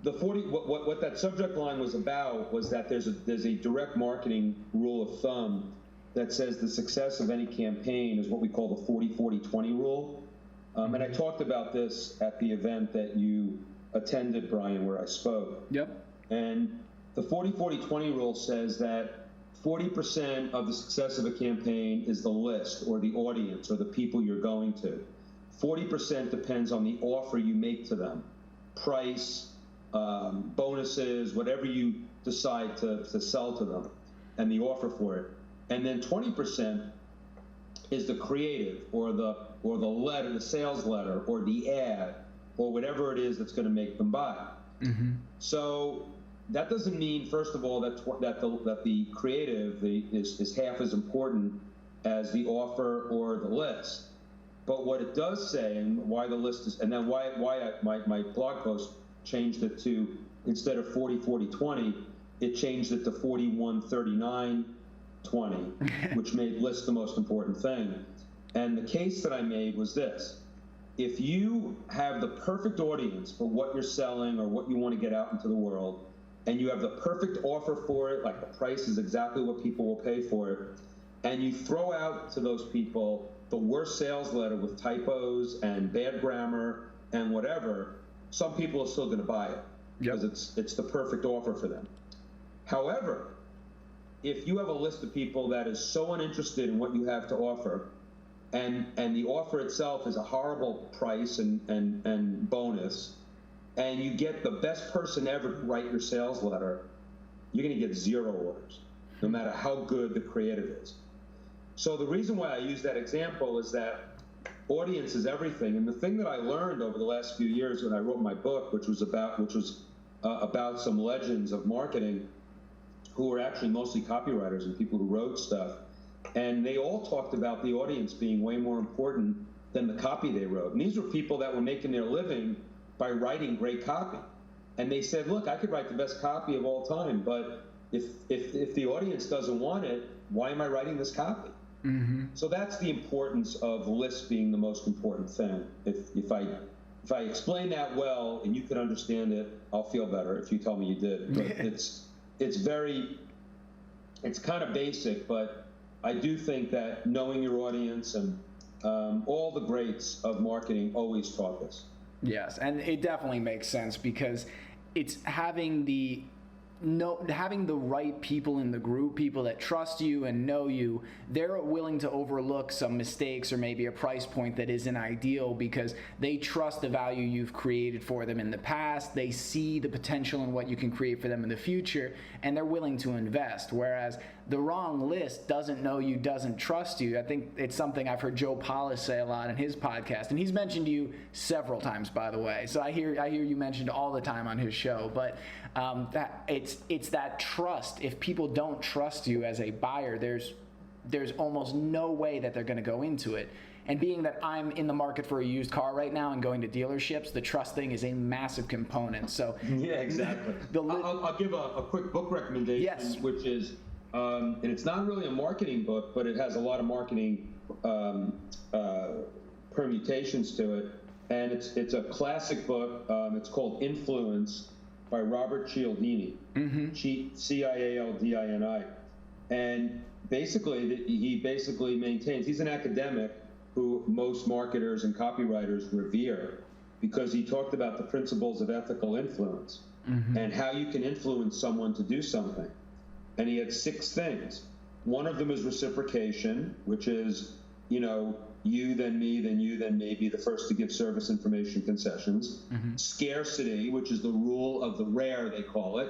what that subject line was about was that there's a direct marketing rule of thumb that says the success of any campaign is what we call the 40-40-20 rule. And I talked about this at the event that you attended, Brian, where I spoke. Yep. And the 40-40-20 rule says that 40% of the success of a campaign is the list or the audience or the people you're going to. 40% depends on the offer you make to them, price, bonuses, whatever you decide to sell to them, and the offer for it. And then 20% is the creative or the letter, the sales letter, or the ad, or whatever it is that's going to make them buy. Mm-hmm. So that doesn't mean, first of all, that the creative is half as important as the offer or the list. But what it does say, and why the list is, and then why my blog post changed it to, instead of 40-40-20, it changed it to 41-39-20, which made list the most important thing. And the case that I made was this: if you have the perfect audience for what you're selling or what you want to get out into the world, and you have the perfect offer for it, like the price is exactly what people will pay for it, and you throw out to those people the worst sales letter with typos and bad grammar and whatever, some people are still going to buy it because it's the perfect offer for them. However, if you have a list of people that is so uninterested in what you have to offer, and the offer itself is a horrible price and bonus, and you get the best person ever to write your sales letter, you're going to get 0 orders, no matter how good the creative is. So the reason why I use that example is that audience is everything. And the thing that I learned over the last few years when I wrote my book, which was about some legends of marketing who were actually mostly copywriters and people who wrote stuff, and they all talked about the audience being way more important than the copy they wrote. And these were people that were making their living by writing great copy. And they said, look, I could write the best copy of all time, but if the audience doesn't want it, why am I writing this copy? Mm-hmm. So that's the importance of lists being the most important thing. If I explain that well and you can understand it, I'll feel better if you tell me you did. But it's kind of basic, but I do think that knowing your audience and all the greats of marketing always taught this. Yes, and it definitely makes sense because it's having the having the right people in the group, people that trust you and know you, they're willing to overlook some mistakes or maybe a price point that isn't ideal because they trust the value you've created for them in the past. They see the potential in what you can create for them in the future, and they're willing to invest. Whereas the wrong list doesn't know you, doesn't trust you. I think it's something I've heard Joe Polish say a lot in his podcast, and he's mentioned you several times, by the way. So I hear you mentioned all the time on his show. But that it's that trust. If people don't trust you as a buyer, there's almost no way that they're going to go into it. And being that I'm in the market for a used car right now and going to dealerships, the trust thing is a massive component. So yeah, exactly. I'll give a quick book recommendation, yes, which is, and it's not really a marketing book, but it has a lot of marketing permutations to it. And it's a classic book. It's called Influence by Robert Cialdini, Cialdini. And basically, he basically maintains, he's an academic who most marketers and copywriters revere because he talked about the principles of ethical influence and how you can influence someone to do something. And he had 6 things. One of them is reciprocation, which is, you, then me, then you, then me, be the first to give service information concessions. Scarcity, which is the rule of the rare, they call it.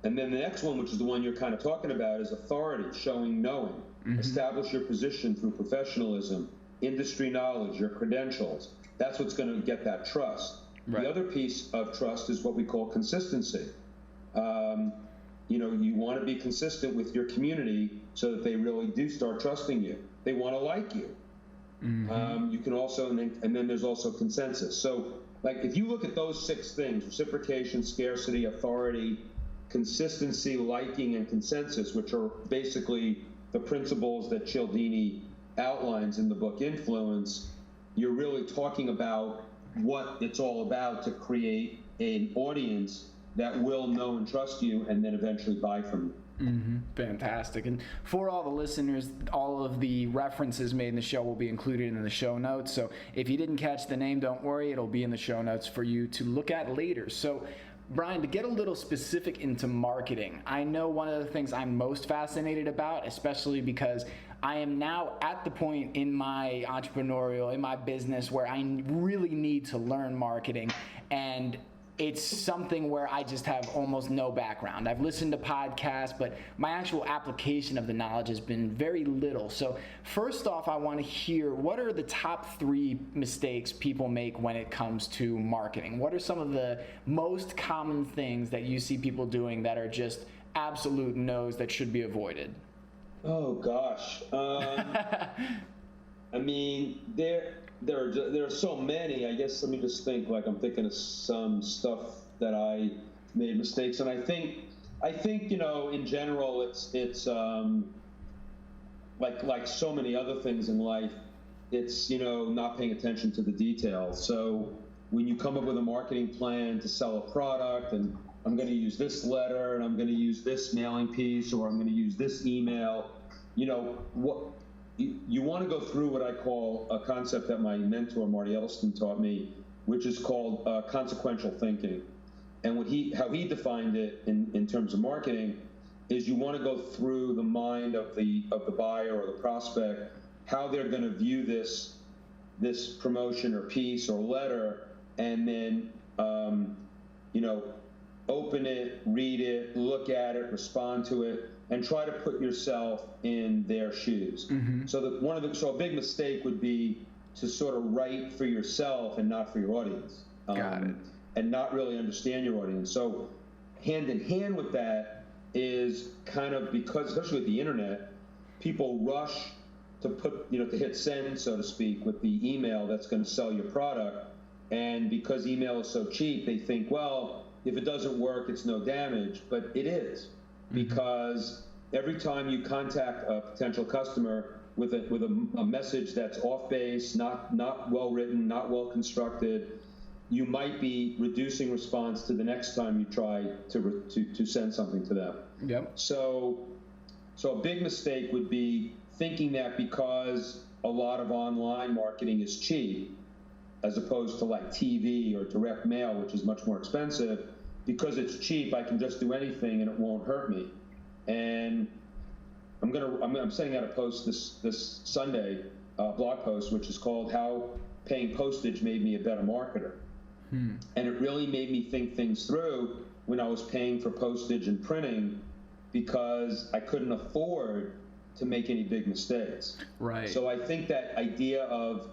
And then the next one, which is the one you're kind of talking about, is authority, showing knowing. Establish your position through professionalism, industry knowledge, your credentials. That's what's going to get that trust. Right. The other piece of trust is what we call consistency. You want to be consistent with your community so that they really do start trusting you. They want to like you. You can also, and then there's also consensus. So, like, if you look at those 6 things, reciprocation, scarcity, authority, consistency, liking, and consensus, which are basically the principles that Cialdini outlines in the book Influence, you're really talking about what it's all about to create an audience that will know and trust you and then eventually buy from you. Fantastic. And for all the listeners, all of the references made in the show will be included in the show notes. So if you didn't catch the name, don't worry. It'll be in the show notes for you to look at later. So Brian, to get a little specific into marketing, I know one of the things I'm most fascinated about, especially because I am now at the point in my in my business where I really need to learn marketing, and it's something where I just have almost no background. I've listened to podcasts, but my actual application of the knowledge has been very little. So first off, I want to hear, what are the top 3 mistakes people make when it comes to marketing? What are some of the most common things that you see people doing that are just absolute no's that should be avoided? Oh, gosh. I mean, there are so many. I guess let me just think. Like, I'm thinking of some stuff that I made mistakes, and I think in general, it's like so many other things in life. It's not paying attention to the details. So when you come up with a marketing plan to sell a product, and I'm going to use this letter, and I'm going to use this mailing piece, or I'm going to use this email, you want to go through what I call a concept that my mentor, Marty Edelstein, taught me, which is called consequential thinking. And how he defined it in terms of marketing is you want to go through the mind of the buyer or the prospect, how they're going to view this promotion or piece or letter, and then open it, read it, look at it, respond to it, and try to put yourself in their shoes. So a big mistake would be to sort of write for yourself and not for your audience. Got it. And not really understand your audience. So hand in hand with that is kind of, because especially with the internet, people rush to put, to hit send, so to speak, with the email that's going to sell your product. And because email is so cheap, they think, well, if it doesn't work, it's no damage. But it is. Because every time you contact a potential customer with a message that's off base, not well written, not well constructed, you might be reducing response to the next time you try to send something to them. Yep. So a big mistake would be thinking that because a lot of online marketing is cheap, as opposed to like TV or direct mail, which is much more expensive. Because it's cheap, I can just do anything and it won't hurt me. And I'm sending out a post this Sunday, blog post, which is called "How Paying Postage Made Me a Better Marketer." And it really made me think things through when I was paying for postage and printing, because I couldn't afford to make any big mistakes. Right. So I think that idea of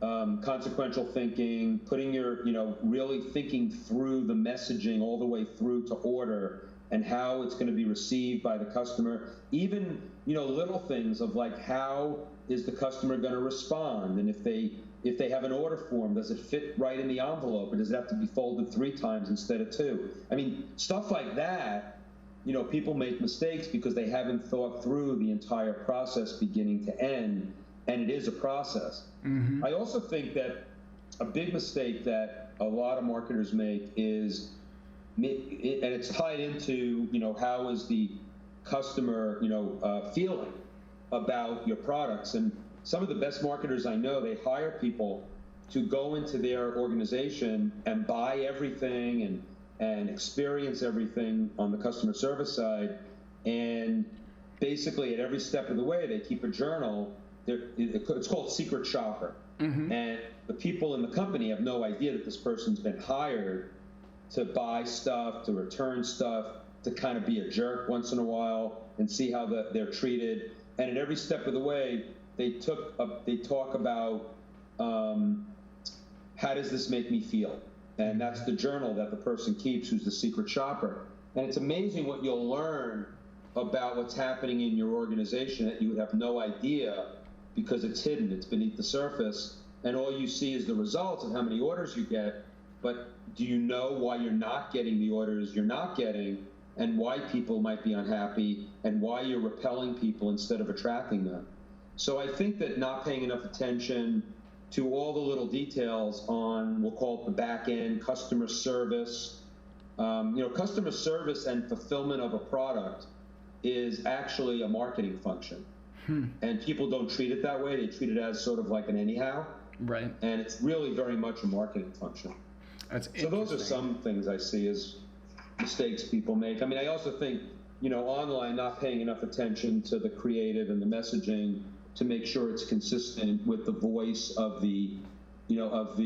consequential thinking, putting your, really thinking through the messaging all the way through to order and how it's going to be received by the customer, even, little things of like, how is the customer going to respond? And if they have an order form, does it fit right in the envelope, or does it have to be folded 3 times instead of 2? I mean, stuff like that. People make mistakes because they haven't thought through the entire process beginning to end, and it is a process. Mm-hmm. I also think that a big mistake that a lot of marketers make is, and it's tied into, how is the customer, feeling about your products. And some of the best marketers I know, they hire people to go into their organization and buy everything and experience everything on the customer service side. And basically at every step of the way, they keep a journal. It's called secret shopper. Mm-hmm. And the people in the company have no idea that this person's been hired to buy stuff, to return stuff, to kind of be a jerk once in a while and see how they're treated. And at every step of the way, they talk about how does this make me feel? And that's the journal that the person keeps who's the secret shopper. And it's amazing what you'll learn about what's happening in your organization that you would have no idea, because it's hidden, it's beneath the surface, and all you see is the results of how many orders you get. But do you know why you're not getting the orders you're not getting, and why people might be unhappy, and why you're repelling people instead of attracting them? So I think that not paying enough attention to all the little details on, we'll call it the back end, customer service. Customer service and fulfillment of a product is actually a marketing function. And people don't treat it that way. They treat it as sort of like an anyhow. Right. And it's really very much a marketing function. So those are some things I see as mistakes people make. I mean, I also think, online, not paying enough attention to the creative and the messaging to make sure it's consistent with the voice of the, of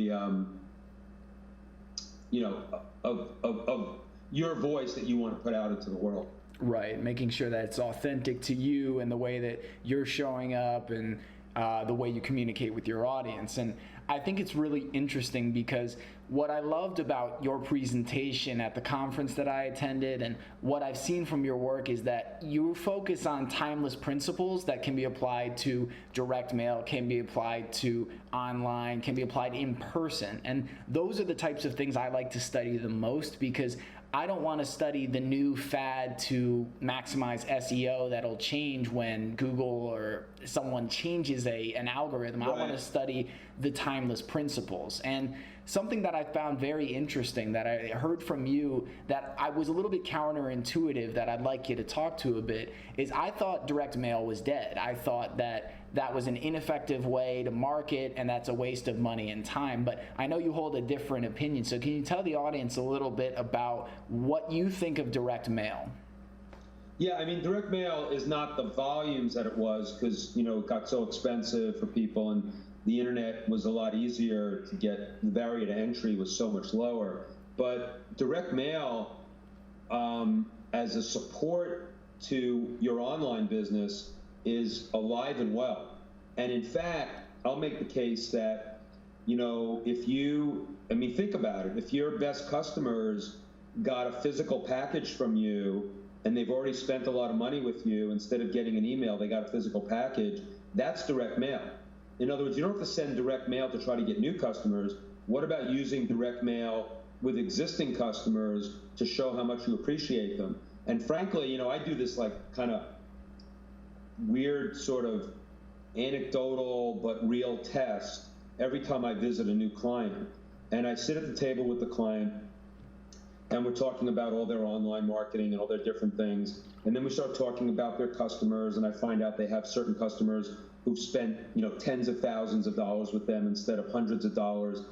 your voice that you want to put out into the world. Right, making sure that it's authentic to you and the way that you're showing up and the way you communicate with your audience. And I think it's really interesting because what I loved about your presentation at the conference that I attended and what I've seen from your work is that you focus on timeless principles that can be applied to direct mail, can be applied to online, can be applied in person. And those are the types of things I like to study the most, because I don't want to study the new fad to maximize SEO that'll change when Google or someone changes an algorithm. Right. I want to study the timeless principles. And something that I found very interesting that I heard from you that I was a little bit counterintuitive that I'd like you to talk to a bit is I thought direct mail was dead. I thought that was an ineffective way to market, and that's a waste of money and time. But I know you hold a different opinion. So can you tell the audience a little bit about what you think of direct mail? Yeah, I mean, direct mail is not the volumes that it was because, it got so expensive for people and the internet was a lot easier to get. The barrier to entry was so much lower. But direct mail, as a support to your online business, is alive and well. And in fact, I'll make the case that, think about it. If your best customers got a physical package from you and they've already spent a lot of money with you, instead of getting an email, they got a physical package, that's direct mail. In other words, you don't have to send direct mail to try to get new customers. What about using direct mail with existing customers to show how much you appreciate them? And frankly, I do this kind of weird sort of anecdotal but real test every time I visit a new client. And I sit at the table with the client and we're talking about all their online marketing and all their different things. And then we start talking about their customers, and I find out they have certain customers who've spent, tens of thousands of dollars with them instead of hundreds of dollars.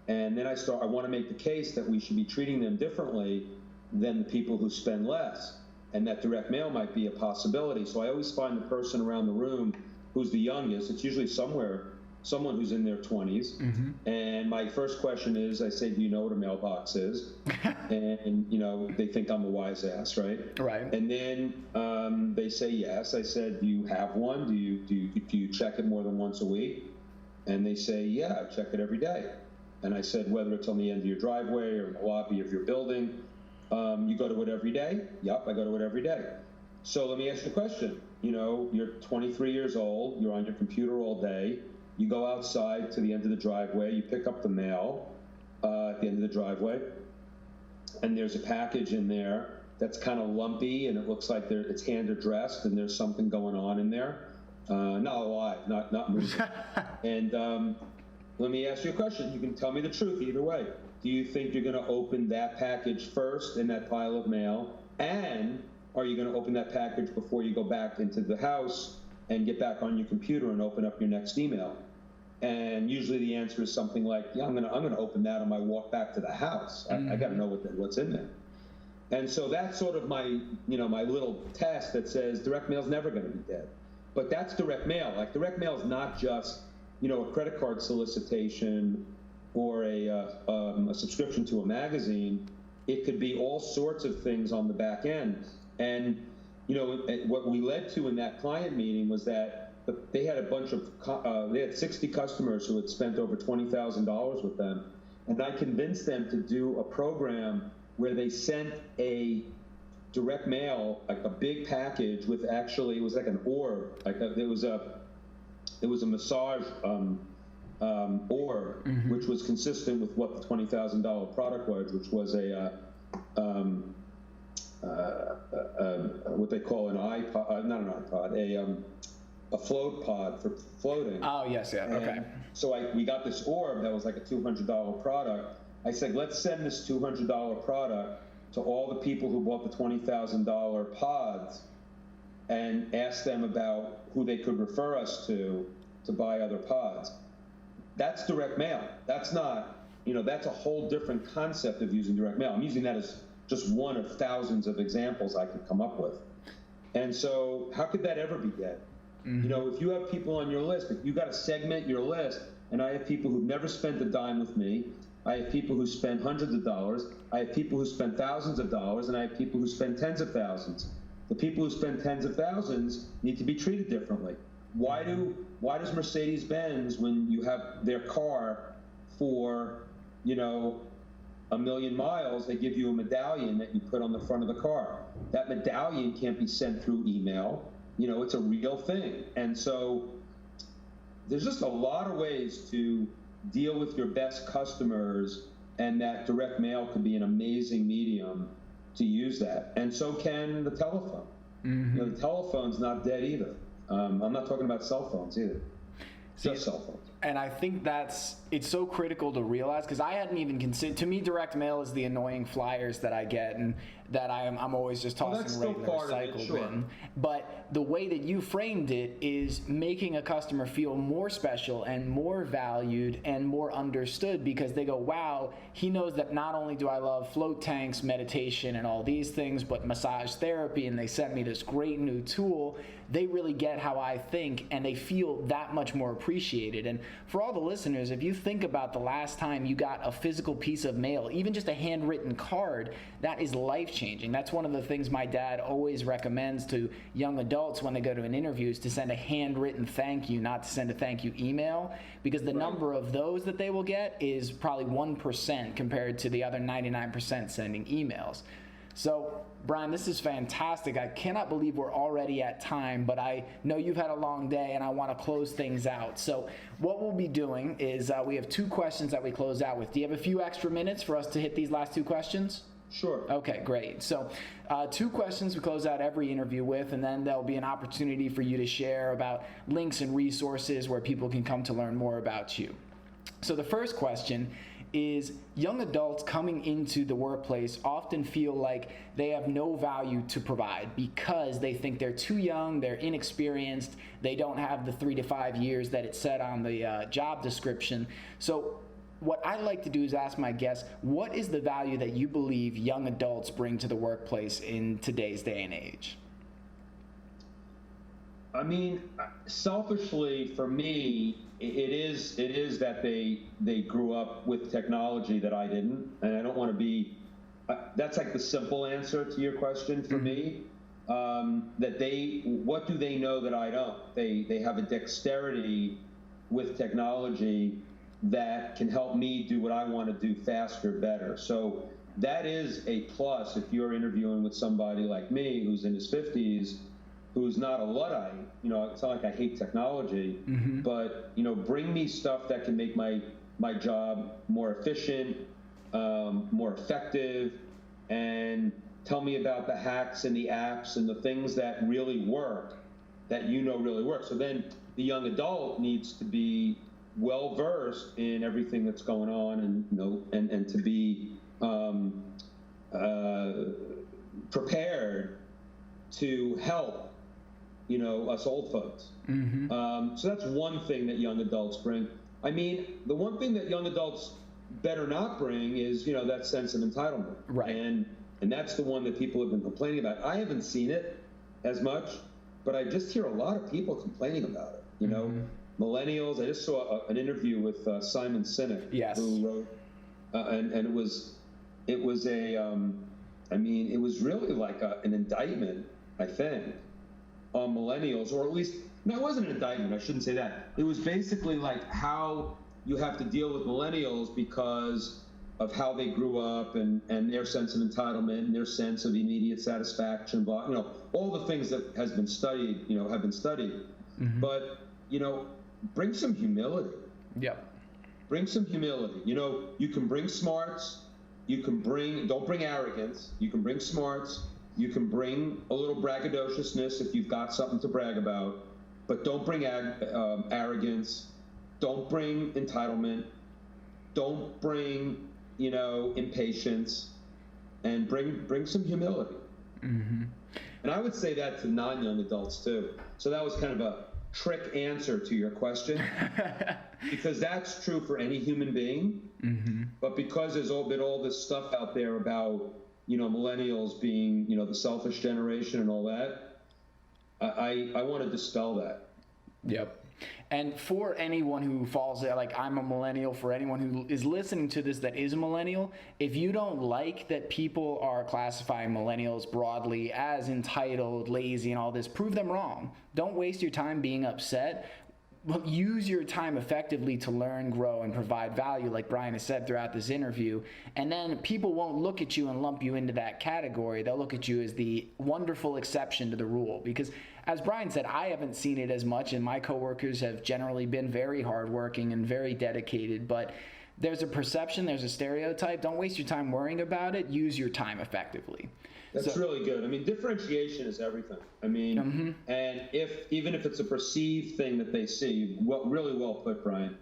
And then I want to make the case that we should be treating them differently than the people who spend less, and that direct mail might be a possibility. So I always find the person around the room who's the youngest. It's usually someone who's in their 20s. And my first question is, I say, do you know what a mailbox is? And they think I'm a wise ass, right? Right. And then they say yes. I said, do you have one? Do you check it more than once a week? And they say, yeah, I check it every day. And I said, whether it's on the end of your driveway or in the lobby of your building, you go to it every day? Yep, I go to it every day. So let me ask you a question. You're 23 years old, you're on your computer all day, you go outside to the end of the driveway, you pick up the mail at the end of the driveway, and there's a package in there that's kind of lumpy, and it looks like it's hand addressed, and there's something going on in there. Not alive, not moving. And let me ask you a question. You can tell me the truth either way. Do you think you're going to open that package first in that pile of mail? And are you going to open that package before you go back into the house and get back on your computer and open up your next email? And usually the answer is something like, yeah, I'm going to open that on my walk back to the house. I got to know what's in there. And so that's sort of my little test that says direct mail is never going to be dead. But that's direct mail. Like, direct mail is not just a credit card solicitation or a subscription to a magazine. It could be all sorts of things on the back end. And what we led to in that client meeting was that they had they had 60 customers who had spent over $20,000 with them, and I convinced them to do a program where they sent a direct mail, like a big package with, actually, it was like an orb, it was a massage orb, which was consistent with what the $20,000 product was, which was what they call an iPod, not an iPod, a float pod for floating. Oh, yes, yeah, okay. And so we got this orb that was like a $200 product. I said, let's send this $200 product to all the people who bought the $20,000 pods and ask them about who they could refer us to buy other pods. That's direct mail. That's not, that's a whole different concept of using direct mail. I'm using that as just one of thousands of examples I could come up with. And so how could that ever be dead? If you have people on your list, if you got to segment your list, and I have people who've never spent a dime with me, I have people who spend hundreds of dollars, I have people who spend thousands of dollars, and I have people who spend tens of thousands. The people who spend tens of thousands need to be treated differently. Why does Mercedes-Benz, when you have their car for, 1 million miles, they give you a medallion that you put on the front of the car? That medallion can't be sent through email. It's a real thing. And so there's just a lot of ways to deal with your best customers, and that direct mail could be an amazing medium to use that. And so can the telephone. The telephone's not dead either. I'm not talking about cell phones either. Just cell phones. And I think it's so critical to realize, because I hadn't even considered, to me, direct mail is the annoying flyers that I get and that I'm always just tossing regular recycle bin. But the way that you framed it is making a customer feel more special and more valued and more understood, because they go, wow, he knows that not only do I love float tanks, meditation, and all these things, but massage therapy, and they sent me this great new tool. They really get how I think, and they feel that much more appreciated. And for all the listeners, if you think about the last time you got a physical piece of mail, even just a handwritten card, that is life-changing. That's one of the things my dad always recommends to young adults when they go to an interview, is to send a handwritten thank you, not to send a thank you email, because the number of those that they will get is probably 1% compared to the other 99% sending emails. So, Brian, this is fantastic. I cannot believe we're already at time, but I know you've had a long day and I want to close things out. So what we'll be doing is we have 2 questions that we close out with. Do you have a few extra minutes for us to hit these last 2 questions? Sure. Okay, great. So 2 questions we close out every interview with, and then there'll be an opportunity for you to share about links and resources where people can come to learn more about you. So the first question is, young adults coming into the workplace often feel like they have no value to provide because they think they're too young, they're inexperienced, they don't have the 3 to 5 years that it said on the job description. So what I like to do is ask my guests, what is the value that you believe young adults bring to the workplace in today's day and age? I mean, selfishly for me, it is that they grew up with technology that I didn't, and I don't want to be. That's like the simple answer to your question for me. That what do they know that I don't? They have a dexterity with technology that can help me do what I want to do faster, better. So that is a plus if you're interviewing with somebody like me who's in his 50s, who's not a Luddite. It's not like I hate technology, but bring me stuff that can make my job more efficient, more effective, and tell me about the hacks and the apps and the things that really work, that really work. So then the young adult needs to be well versed in everything that's going on, and to be prepared to help us old folks. So that's one thing that young adults bring. I mean, the one thing that young adults better not bring is that sense of entitlement, right? And that's the one that people have been complaining about. I haven't seen it as much, but I just hear a lot of people complaining about it. Millennials. I just saw an interview with Simon Sinek, yes, who wrote, and it was really like an indictment, I think, on millennials, or at least, no, it wasn't an indictment, I shouldn't say that. It was basically like how you have to deal with millennials because of how they grew up and their sense of entitlement and their sense of immediate satisfaction, all the things that have been studied. But, bring some humility. Yep. Bring some humility. You can bring smarts, don't bring arrogance, you can bring smarts, you can bring a little braggadociousness if you've got something to brag about, but don't bring arrogance, don't bring entitlement, don't bring, impatience, and bring some humility. And I would say that to non-young adults too. So that was kind of a trick answer to your question, because that's true for any human being. But because there's been all this stuff out there about millennials being, the selfish generation and all that, I want to dispel that. Yep. And for anyone who falls there, like I'm a millennial, for anyone who is listening to this that is a millennial, if you don't like that people are classifying millennials broadly as entitled, lazy, and all this, prove them wrong. Don't waste your time being upset. Use your time effectively to learn, grow, and provide value, like Brian has said throughout this interview. And then people won't look at you and lump you into that category. They'll look at you as the wonderful exception to the rule. Because as Brian said, I haven't seen it as much, and my coworkers have generally been very hardworking and very dedicated. But there's a perception, there's a stereotype. Don't waste your time worrying about it. Use your time effectively. That's really good. I mean, differentiation is everything. I mean, and even if it's a perceived thing that they see, really well put, Brian,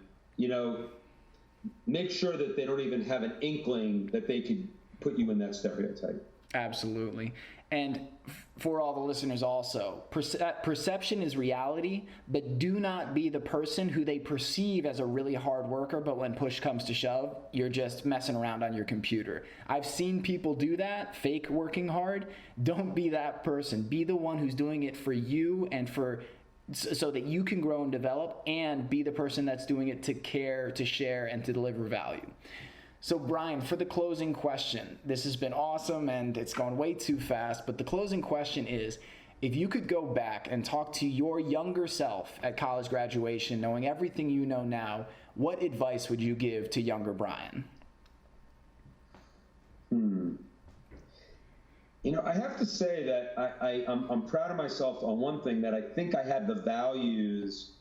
make sure that they don't even have an inkling that they could put you in that stereotype. Absolutely. And for all the listeners also, perception is reality, but do not be the person who they perceive as a really hard worker, but when push comes to shove, you're just messing around on your computer. I've seen people do that, fake working hard. Don't be that person. Be the one who's doing it for you and so that you can grow and develop, and be the person that's doing it to care, to share, and to deliver value. So Brian, for the closing question, this has been awesome and it's gone way too fast, but the closing question is, if you could go back and talk to your younger self at college graduation, knowing everything you know now, what advice would you give to younger Brian? I have to say that I'm proud of myself on one thing, that I think I had the values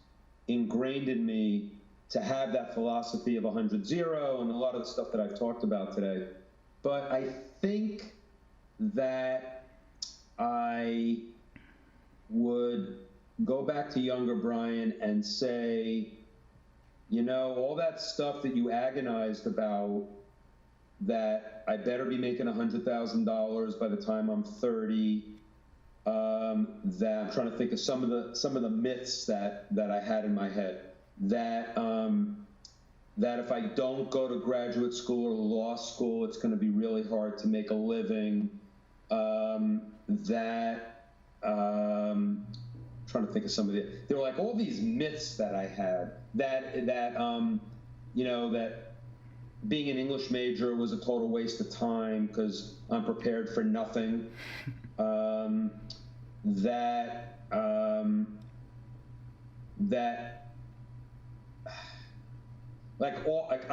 ingrained in me to have that philosophy of 100-0 and a lot of the stuff that I've talked about today. But I think that I would go back to younger Brian and say, all that stuff that you agonized about, that I better be making $100,000 by the time I'm 30, that I'm trying to think of some of the myths that I had in my head, that that if I don't go to graduate school or law school, it's going to be really hard to make a living. Trying to think of some of there were like all these myths that I had that being an English major was a total waste of time because I'm prepared for nothing. I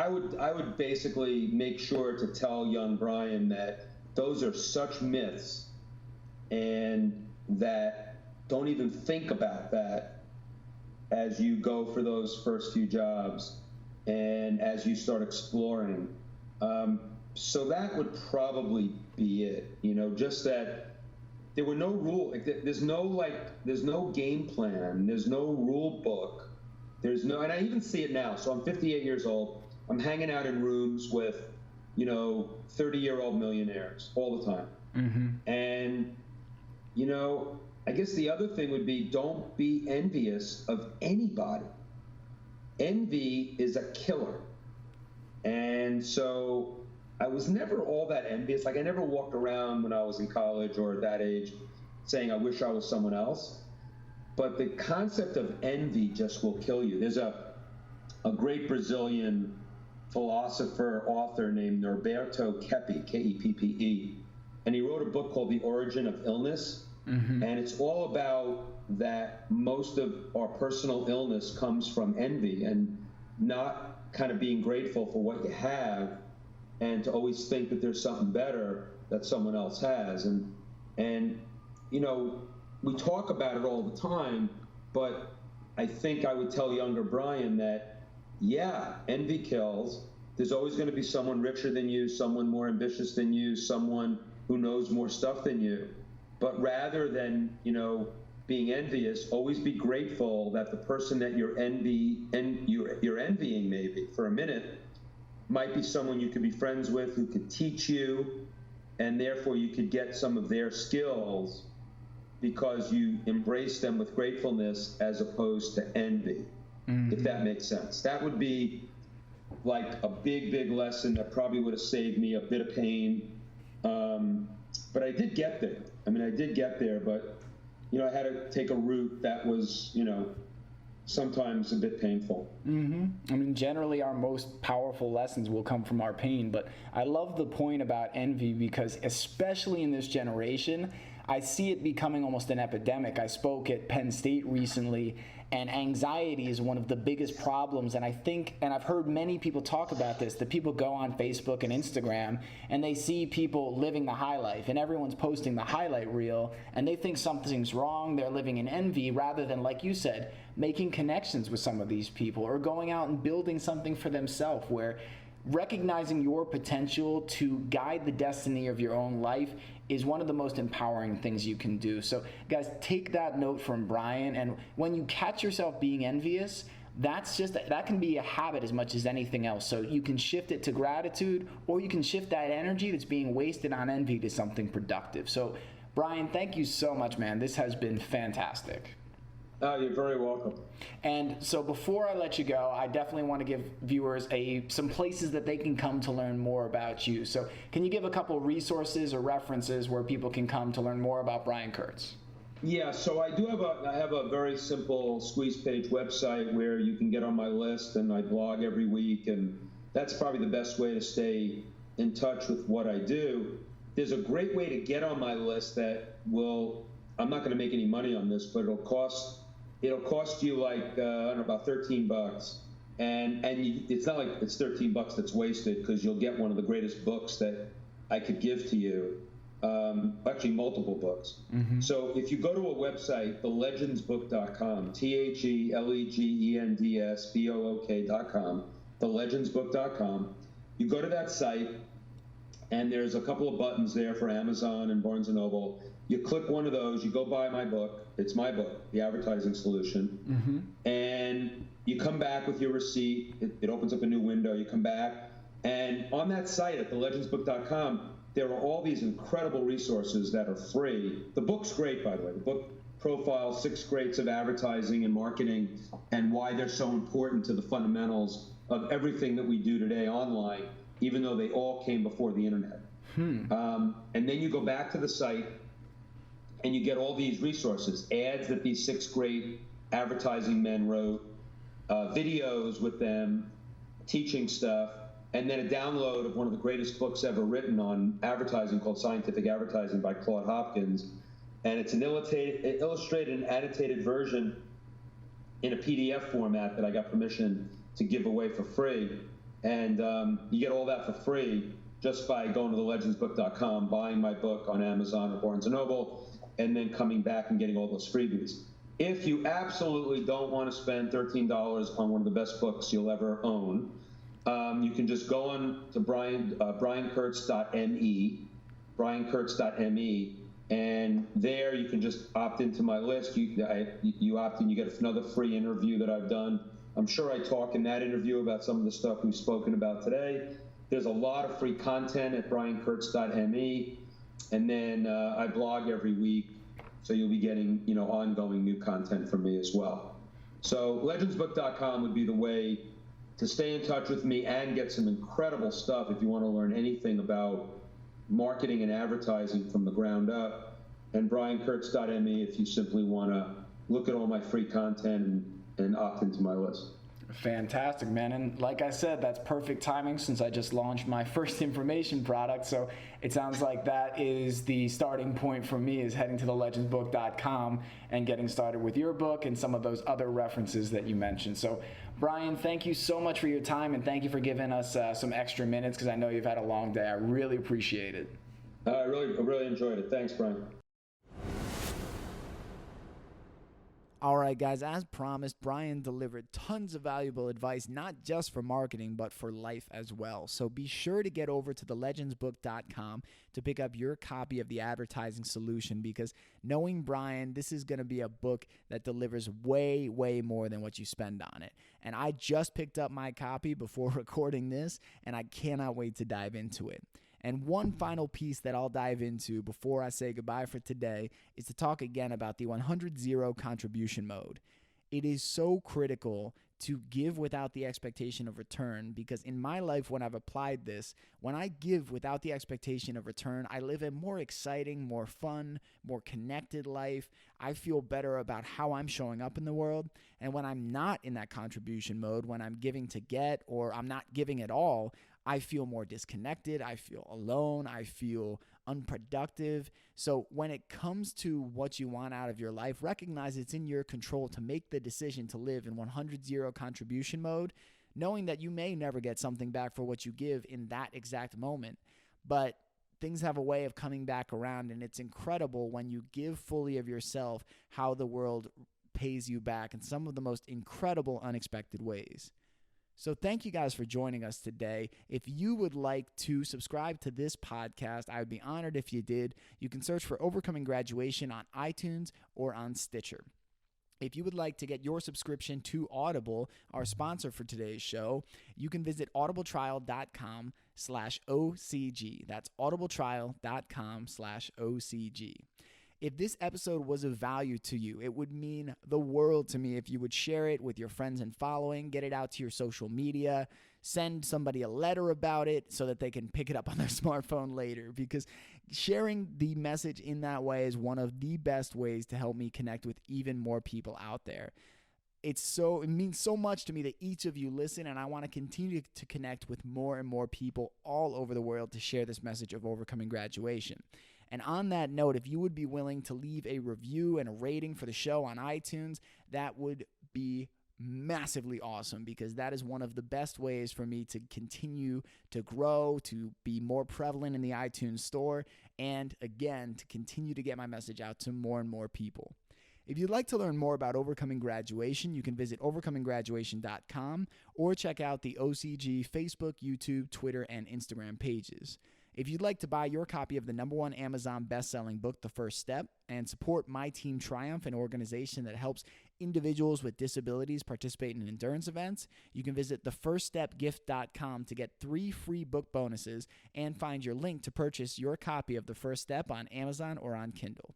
would basically make sure to tell young Brian that those are such myths, and that don't even think about that as you go for those first few jobs and as you start exploring. So that would probably be it, just that there were no rule. There's no game plan. There's no rule book. And I even see it now. So I'm 58 years old. I'm hanging out in rooms with, 30-year-old millionaires all the time. Mm-hmm. And, I guess the other thing would be don't be envious of anybody. Envy is a killer. And so I was never all that envious. Like I never walked around when I was in college or at that age saying I wish I was someone else. But the concept of envy just will kill you. There's a great Brazilian philosopher, author named Norberto Keppe, K-E-P-P-E, and he wrote a book called The Origin of Illness. Mm-hmm. And it's all about that most of our personal illness comes from envy and not kind of being grateful for what you have and to always think that there's something better that someone else has. And we talk about it all the time, but I think I would tell younger Brian that, yeah, envy kills. There's always going to be someone richer than you, someone more ambitious than you, someone who knows more stuff than you. But rather than, being envious, always be grateful that the person that you're envying maybe for a minute might be someone you could be friends with, who could teach you, and therefore you could get some of their skills because you embrace them with gratefulness as opposed to envy, mm-hmm. if that makes sense. That would be like a big, big lesson that probably would have saved me a bit of pain. But I did get there. But, I had to take a route that was, sometimes a bit painful. Mm-hmm. Generally our most powerful lessons will come from our pain, but I love the point about envy because especially in this generation, I see it becoming almost an epidemic. I spoke at Penn State recently, and anxiety is one of the biggest problems. And I think, and I've heard many people talk about this, that people go on Facebook and Instagram and they see people living the high life and everyone's posting the highlight reel and they think something's wrong. They're living in envy rather than, like you said, making connections with some of these people or going out and building something for themselves where recognizing your potential to guide the destiny of your own life is one of the most empowering things you can do. So guys, take that note from Brian, and when you catch yourself being envious, that can be a habit as much as anything else. So you can shift it to gratitude, or you can shift that energy that's being wasted on envy to something productive. So Brian, thank you so much, man. This has been fantastic. You're very welcome. And so before I let you go, I definitely want to give viewers some places that they can come to learn more about you. So can you give a couple resources or references where people can come to learn more about Brian Kurtz? Yeah, so I have a very simple squeeze page website where you can get on my list, and I blog every week, and that's probably the best way to stay in touch with what I do. There's a great way to get on my list that I'm not going to make any money on this, but it'll cost you like, about $13. And it's not like it's $13 that's wasted, because you'll get one of the greatest books that I could give to you. Actually, multiple books. Mm-hmm. So if you go to a website, thelegendsbook.com, TheLegendsBook.com, thelegendsbook.com, you go to that site, and there's a couple of buttons there for Amazon and Barnes & Noble. You click one of those, you go buy my book. It's my book, The Advertising Solution. Mm-hmm. And you come back with your receipt. It opens up a new window. You come back. And on that site at thelegendsbook.com, there are all these incredible resources that are free. The book's great, by the way. The book profiles 6 greats of advertising and marketing and why they're so important to the fundamentals of everything that we do today online, even though they all came before the internet. And then you go back to the site and you get all these resources, ads that these 6th grade advertising men wrote, videos with them, teaching stuff, and then a download of one of the greatest books ever written on advertising called Scientific Advertising by Claude Hopkins. And it's an illustrated and annotated version in a PDF format that I got permission to give away for free. And you get all that for free just by going to thelegendsbook.com, buying my book on Amazon or Barnes & Noble, and then coming back and getting all those freebies. If you absolutely don't want to spend $13 on one of the best books you'll ever own, you can just go on to briankurtz.me, and there you can just opt into my list. You opt in, you get another free interview that I've done. I'm sure I talk in that interview about some of the stuff we've spoken about today. There's a lot of free content at briankurtz.me, and then I blog every week, so you'll be getting ongoing new content from me as well. So legendsbook.com would be the way to stay in touch with me and get some incredible stuff if you want to learn anything about marketing and advertising from the ground up, and briankurtz.me if you simply want to look at all my free content and opt into my list. Fantastic, man. And like I said, that's perfect timing since I just launched my first information product. So it sounds like that is the starting point for me, is heading to thelegendsbook.com and getting started with your book and some of those other references that you mentioned. So Brian, thank you so much for your time, and thank you for giving us some extra minutes, because I know you've had a long day. I really appreciate it. I really enjoyed it. Thanks, Brian. All right, guys, as promised, Brian delivered tons of valuable advice, not just for marketing, but for life as well. So be sure to get over to thelegendsbook.com to pick up your copy of The Advertising Solution, because knowing Brian, this is going to be a book that delivers way, way more than what you spend on it. And I just picked up my copy before recording this, and I cannot wait to dive into it. And one final piece that I'll dive into before I say goodbye for today is to talk again about the 100-0 contribution mode. It is so critical to give without the expectation of return, because in my life, when I've applied this, when I give without the expectation of return, I live a more exciting, more fun, more connected life. I feel better about how I'm showing up in the world. And when I'm not in that contribution mode, when I'm giving to get, or I'm not giving at all, I feel more disconnected, I feel alone, I feel unproductive. So when it comes to what you want out of your life, recognize it's in your control to make the decision to live in 100-0 contribution mode, knowing that you may never get something back for what you give in that exact moment. But things have a way of coming back around, and it's incredible when you give fully of yourself how the world pays you back in some of the most incredible, unexpected ways. So thank you guys for joining us today. If you would like to subscribe to this podcast, I would be honored if you did. You can search for Overcoming Graduation on iTunes or on Stitcher. If you would like to get your subscription to Audible, our sponsor for today's show, you can visit audibletrial.com/OCG. That's audibletrial.com/OCG. If this episode was of value to you, it would mean the world to me if you would share it with your friends and following, get it out to your social media, send somebody a letter about it so that they can pick it up on their smartphone later, because sharing the message in that way is one of the best ways to help me connect with even more people out there. It means so much to me that each of you listen, and I want to continue to connect with more and more people all over the world to share this message of overcoming graduation. And on that note, if you would be willing to leave a review and a rating for the show on iTunes, that would be massively awesome, because that is one of the best ways for me to continue to grow, to be more prevalent in the iTunes store, and again, to continue to get my message out to more and more people. If you'd like to learn more about Overcoming Graduation, you can visit overcominggraduation.com or check out the OCG Facebook, YouTube, Twitter, and Instagram pages. If you'd like to buy your copy of the #1 Amazon best-selling book, The First Step, and support My Team Triumph, an organization that helps individuals with disabilities participate in endurance events, you can visit thefirststepgift.com to get 3 free book bonuses and find your link to purchase your copy of The First Step on Amazon or on Kindle.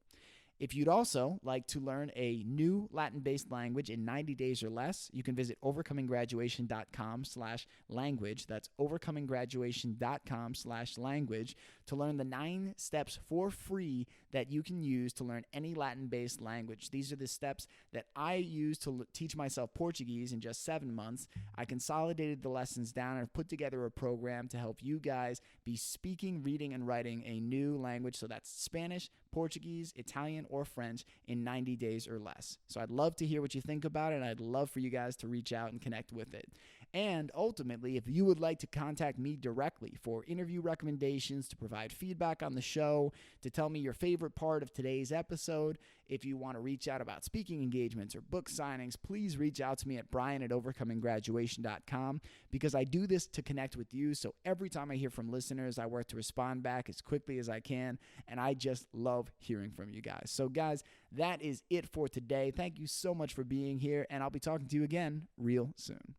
If you'd also like to learn a new Latin-based language in 90 days or less, you can visit overcominggraduation.com/language. That's overcominggraduation.com/language to learn the 9 steps for free that you can use to learn any Latin-based language. These are the steps that I used to teach myself Portuguese in just 7 months. I consolidated the lessons down and have put together a program to help you guys be speaking, reading, and writing a new language. So that's Spanish, Portuguese, Italian, or French in 90 days or less. So I'd love to hear what you think about it, and I'd love for you guys to reach out and connect with it. And ultimately, if you would like to contact me directly for interview recommendations, to provide feedback on the show, to tell me your favorite part of today's episode, if you want to reach out about speaking engagements or book signings, please reach out to me at brian@overcominggraduation.com, because I do this to connect with you. So every time I hear from listeners, I work to respond back as quickly as I can, and I just love hearing from you guys. So guys, that is it for today. Thank you so much for being here, and I'll be talking to you again real soon.